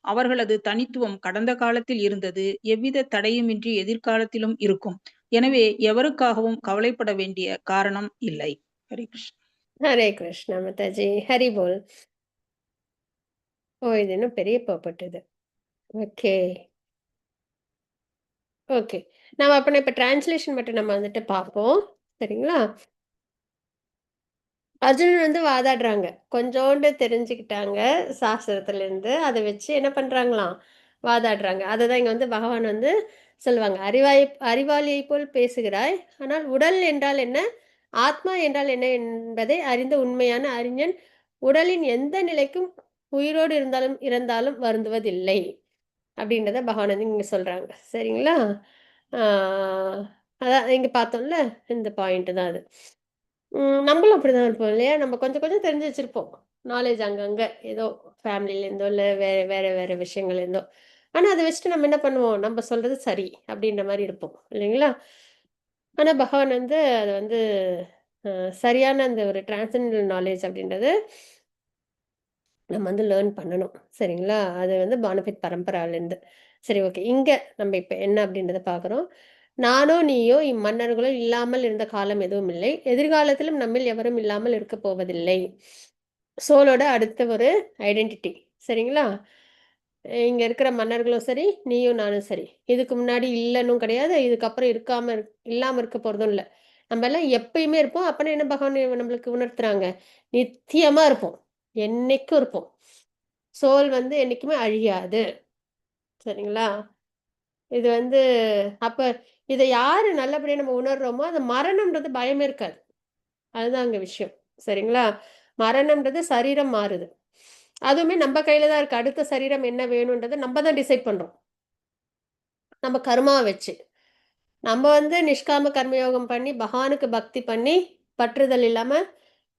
அவர்களது தனித்துவம் கடந்த காலத்தில் இருந்தது, எவ்வித தடையுமின்றி எதிர்காலத்திலும் இருக்கும். எனவே எவருக்காகவும் கவலைப்பட வேண்டிய காரணம் இல்லை. ஹரே கிருஷ்ணா. ஹரே கிருஷ்ணா மாதாஜி. ஹரி போல். ஓ, இது இன்னும் பெரிய பர்பட் இது. Okay okay. நம்ம அப்ப இப்ப டிரான்ஸ்லேஷன் மட்டும் நம்ம வந்துட்டு பார்ப்போம். சரிங்களா? அர்ஜுனன் வந்து வாதாடுறாங்க. கொஞ்சோண்டு தெரிஞ்சுக்கிட்டாங்க சாஸ்திரத்திலேருந்து. அதை வச்சு என்ன பண்றாங்களாம்? வாதாடுறாங்க. அததான் இங்க வந்து பகவான் வந்து சொல்லுவாங்க. அறிவாளியைப் போல் பேசுகிறாய். ஆனால் உடல் என்றால் என்ன? ஆத்மா என்றால் என்ன என்பதை அறிந்த உண்மையான அறிஞன் உடலின் எந்த நிலைக்கும் உயிரோடு இருந்தாலும் இறந்தாலும் வருந்துவதில்லை. அப்படின்றத பகவான் வந்து இங்க சொல்றாங்க. சரிங்களா? அதான் இங்க பார்த்தோம்ல, இந்த பாயிண்ட் தான் அது. நம்மளும் அப்படிதான் இருப்போம் இல்லையா? நம்ம கொஞ்சம் கொஞ்சம் தெரிஞ்சு வச்சிருப்போம். நாலேட்ஜ் அங்கங்க ஏதோ ஃபேமிலிலேருந்தோ, இல்ல வேற வேற வேற விஷயங்கள்லேருந்தோ. ஆனா, அத வச்சுட்டு நம்ம என்ன பண்ணுவோம்? நம்ம சொல்றது சரி அப்படின்ற மாரி இருப்போம். இல்லைங்களா? ஆனா, பகவான் வந்து அத வந்து அ சரியான அந்த ஒரு டிரான்சென்டல் நாலேட்ஜ் அப்படின்றது நம்ம வந்து லேர்ன் பண்ணணும். சரிங்களா? அது வந்து பானஃபிட் பரம்பராலேருந்து. சரி, ஓகே. இங்க நம்ம இப்ப என்ன அப்படின்றத பார்க்குறோம். நானோ நீயோ இம்மன்னர்களோ இல்லாமல் இருந்த காலம் எதுவும் இல்லை. எதிர்காலத்திலும் நம்மில் எவரும் இல்லாமல் இருக்கப் போவதில்லை. சோலோட அடுத்த ஒரு ஐடென்டிட்டி. சரிங்களா? இங்க இருக்கிற மன்னர்களும் சரி, நீயும் நானும் சரி. இதுக்கு முன்னாடி இல்லன்னும் கிடையாது. இதுக்கப்புறம் இல்லாம இருக்க போறதும் இல்ல. நம்ம எல்லாம் எப்பயுமே இருப்போம். அப்பன்னா என்ன பகவான் நம்மளுக்கு உணர்த்துறாங்க? நித்தியமா இருப்போம். என்னைக்கும் இருப்போம். சோல் வந்து என்னைக்குமே அழியாது. சரிங்களா? இது வந்து அப்ப இத யாரு நல்லபடியா நம்ம உணர்றோமோ, அந்த மரணம்ன்றது பயமே இருக்காது. அதுதான் அங்க விஷயம். சரிங்களா? மரணம்ன்றது சரீரம் மாறுது. அதுவுமே நம்ம கையில தான் இருக்கு. அடுத்த சரீரம் என்ன வேணும்ன்றத நம்ம தான் டிசைட் பண்றோம். நம்ம கர்மாவ வச்சு. நம்ம வந்து நிஷ்காம கர்மயோகம் பண்ணி, பகவானுக்கு பக்தி பண்ணி, பற்றுதல் இல்லாம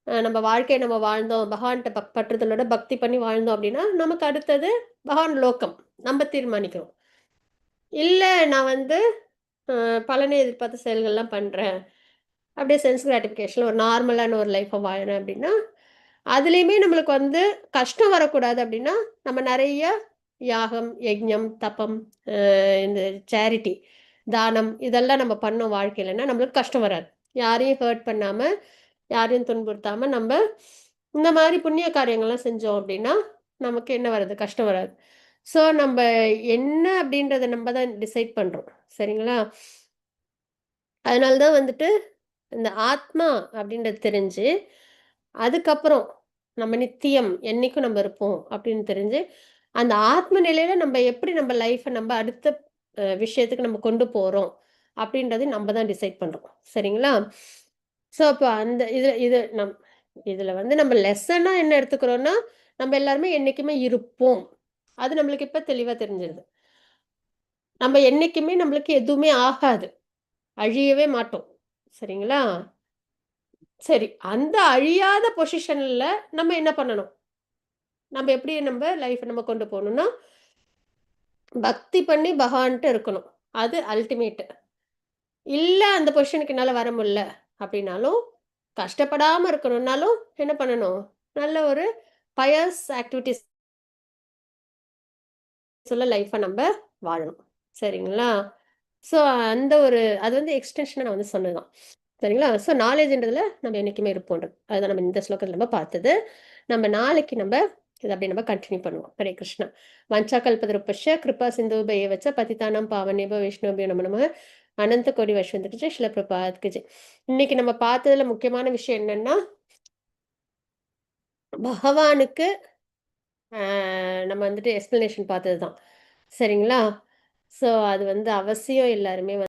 நம்ம வாழ்க்கைய நம்ம வாழ்ந்தோம். பகவான்ட்ட பற்றுதலோட பக்தி பண்ணி வாழ்ந்தோம் அப்படின்னா, நமக்கு அடுத்தது பகவான் லோகம். நம்ம தீர்மானிக்கிறோம். இல்ல நான் வந்து அ பலனை எதிர்பார்த்த செயல்கள்லாம் பண்றேன். அப்படியே சென்ஸ் கிராட்டிஃபிகேஷன்ல ஒரு நார்மலான ஒரு லைஃப்ப வாழறேன் அப்படின்னா, அதுலயுமே நம்மளுக்கு வந்து கஷ்டம் வரக்கூடாது அப்படின்னா, நம்ம நெறைய யாகம், யஜ்ஞம், தபம், இந்த சேரிட்டி, தானம் இதெல்லாம் நம்ம பண்ணோம் வாழ்க்கையிலன்னா, நம்மளுக்கு கஷ்டம் வராது. யாரையும் ஹர்ட் பண்ணாம, யாரையும் துன்புறுத்தாம நம்ப இந்த மாரி புண்ணிய காரியங்கள்லாம் செஞ்சோம் அப்படின்னா, நமக்கு என்ன வராது? கஷ்டம் வராது. ஸோ நம்ப என்ன அப்படின்றத நம்ம தான் டிசைட் பண்றோம். சரிங்களா? அதனால தான் வந்துட்டு இந்த ஆத்மா அப்படின்றது தெரிஞ்சு, அதுக்கப்புறம் நம்ம நித்தியம் என்னைக்கும் நம்ம இருப்போம் அப்படின்னு தெரிஞ்சு, அந்த ஆத்ம நிலையில நம்ம எப்படி நம்ம லைஃப்ப நம்ம அடுத்த விஷயத்துக்கு நம்ம கொண்டு போறோம் அப்படின்றது நம்ம தான் டிசைட் பண்றோம். சரிங்களா? ஸோ அப்ப அந்த இதுல வந்து நம்ம லெசனா என்ன எடுத்துக்கிறோம்னா, நம்ம எல்லாருமே என்னைக்குமே இருப்போம். அது நம்மளுக்கு இப்ப தெளிவா தெரிஞ்சிருது. நம்ம என்னைக்குமே நம்மளுக்கு எதுவுமே ஆகாது. அழியவே மாட்டோம். சரிங்களா? சரி. அந்த அழியாத பொசிஷன்ல நம்ம என்ன பண்ணணும்? நம்ம எப்படி நம்ம லைஃப் நம்ம கொண்டு போணும்னா, பக்தி பண்ணி பகவான்ட்ட இருக்கணும். அது அல்டிமேட். இல்ல அந்த பொசிஷனுக்கு என்னால வர முடியல அப்படின்னாலும், கஷ்டப்படாம இருக்கணும்னாலும் என்ன பண்ணணும்? நல்ல ஒரு பயஸ் ஆக்டிவிட்டீஸ் உள்ள லைஃப்ப நம்ப வாழணும். சரிங்களா? ஸோ அந்த ஒரு அது வந்து எக்ஸ்டென்ஷனா நான் வந்து சொன்னது தான். சரிங்களா? ஸோ நாலேட்ஜ்ன்றதுல நம்ம என்னைக்குமே இருப்போன்றது. அதுதான் நம்ம இந்த ஸ்லோகத்துல நம்ம பார்த்தது. நம்ம நாளைக்கு இத அப்படியே நம்ம கன்டின்யூ பண்ணுவோம். ஹரே கிருஷ்ணா. வஞ்சா கல்பதருப்பஷ்ய கிருபா சிந்தூபய வச்ச பதிதானம் பாவனேப விஷ்ணுபியோ நமோ நமः. அனந்த கோடி வைஷ்ணவத்துக்கு ஜெய். ஸ்ரீல பிரபுபாதுக்கு ஜெய். இன்னைக்கு நம்ம பார்த்ததுல முக்கியமான விஷயம் என்னன்னா, பகவானுக்கு நம்ம வந்துட்டு எக்ஸ்பிளனேஷன் பார்த்தது தான். சரிங்களா? ஸோ அது வந்து அவசியம் எல்லாருமே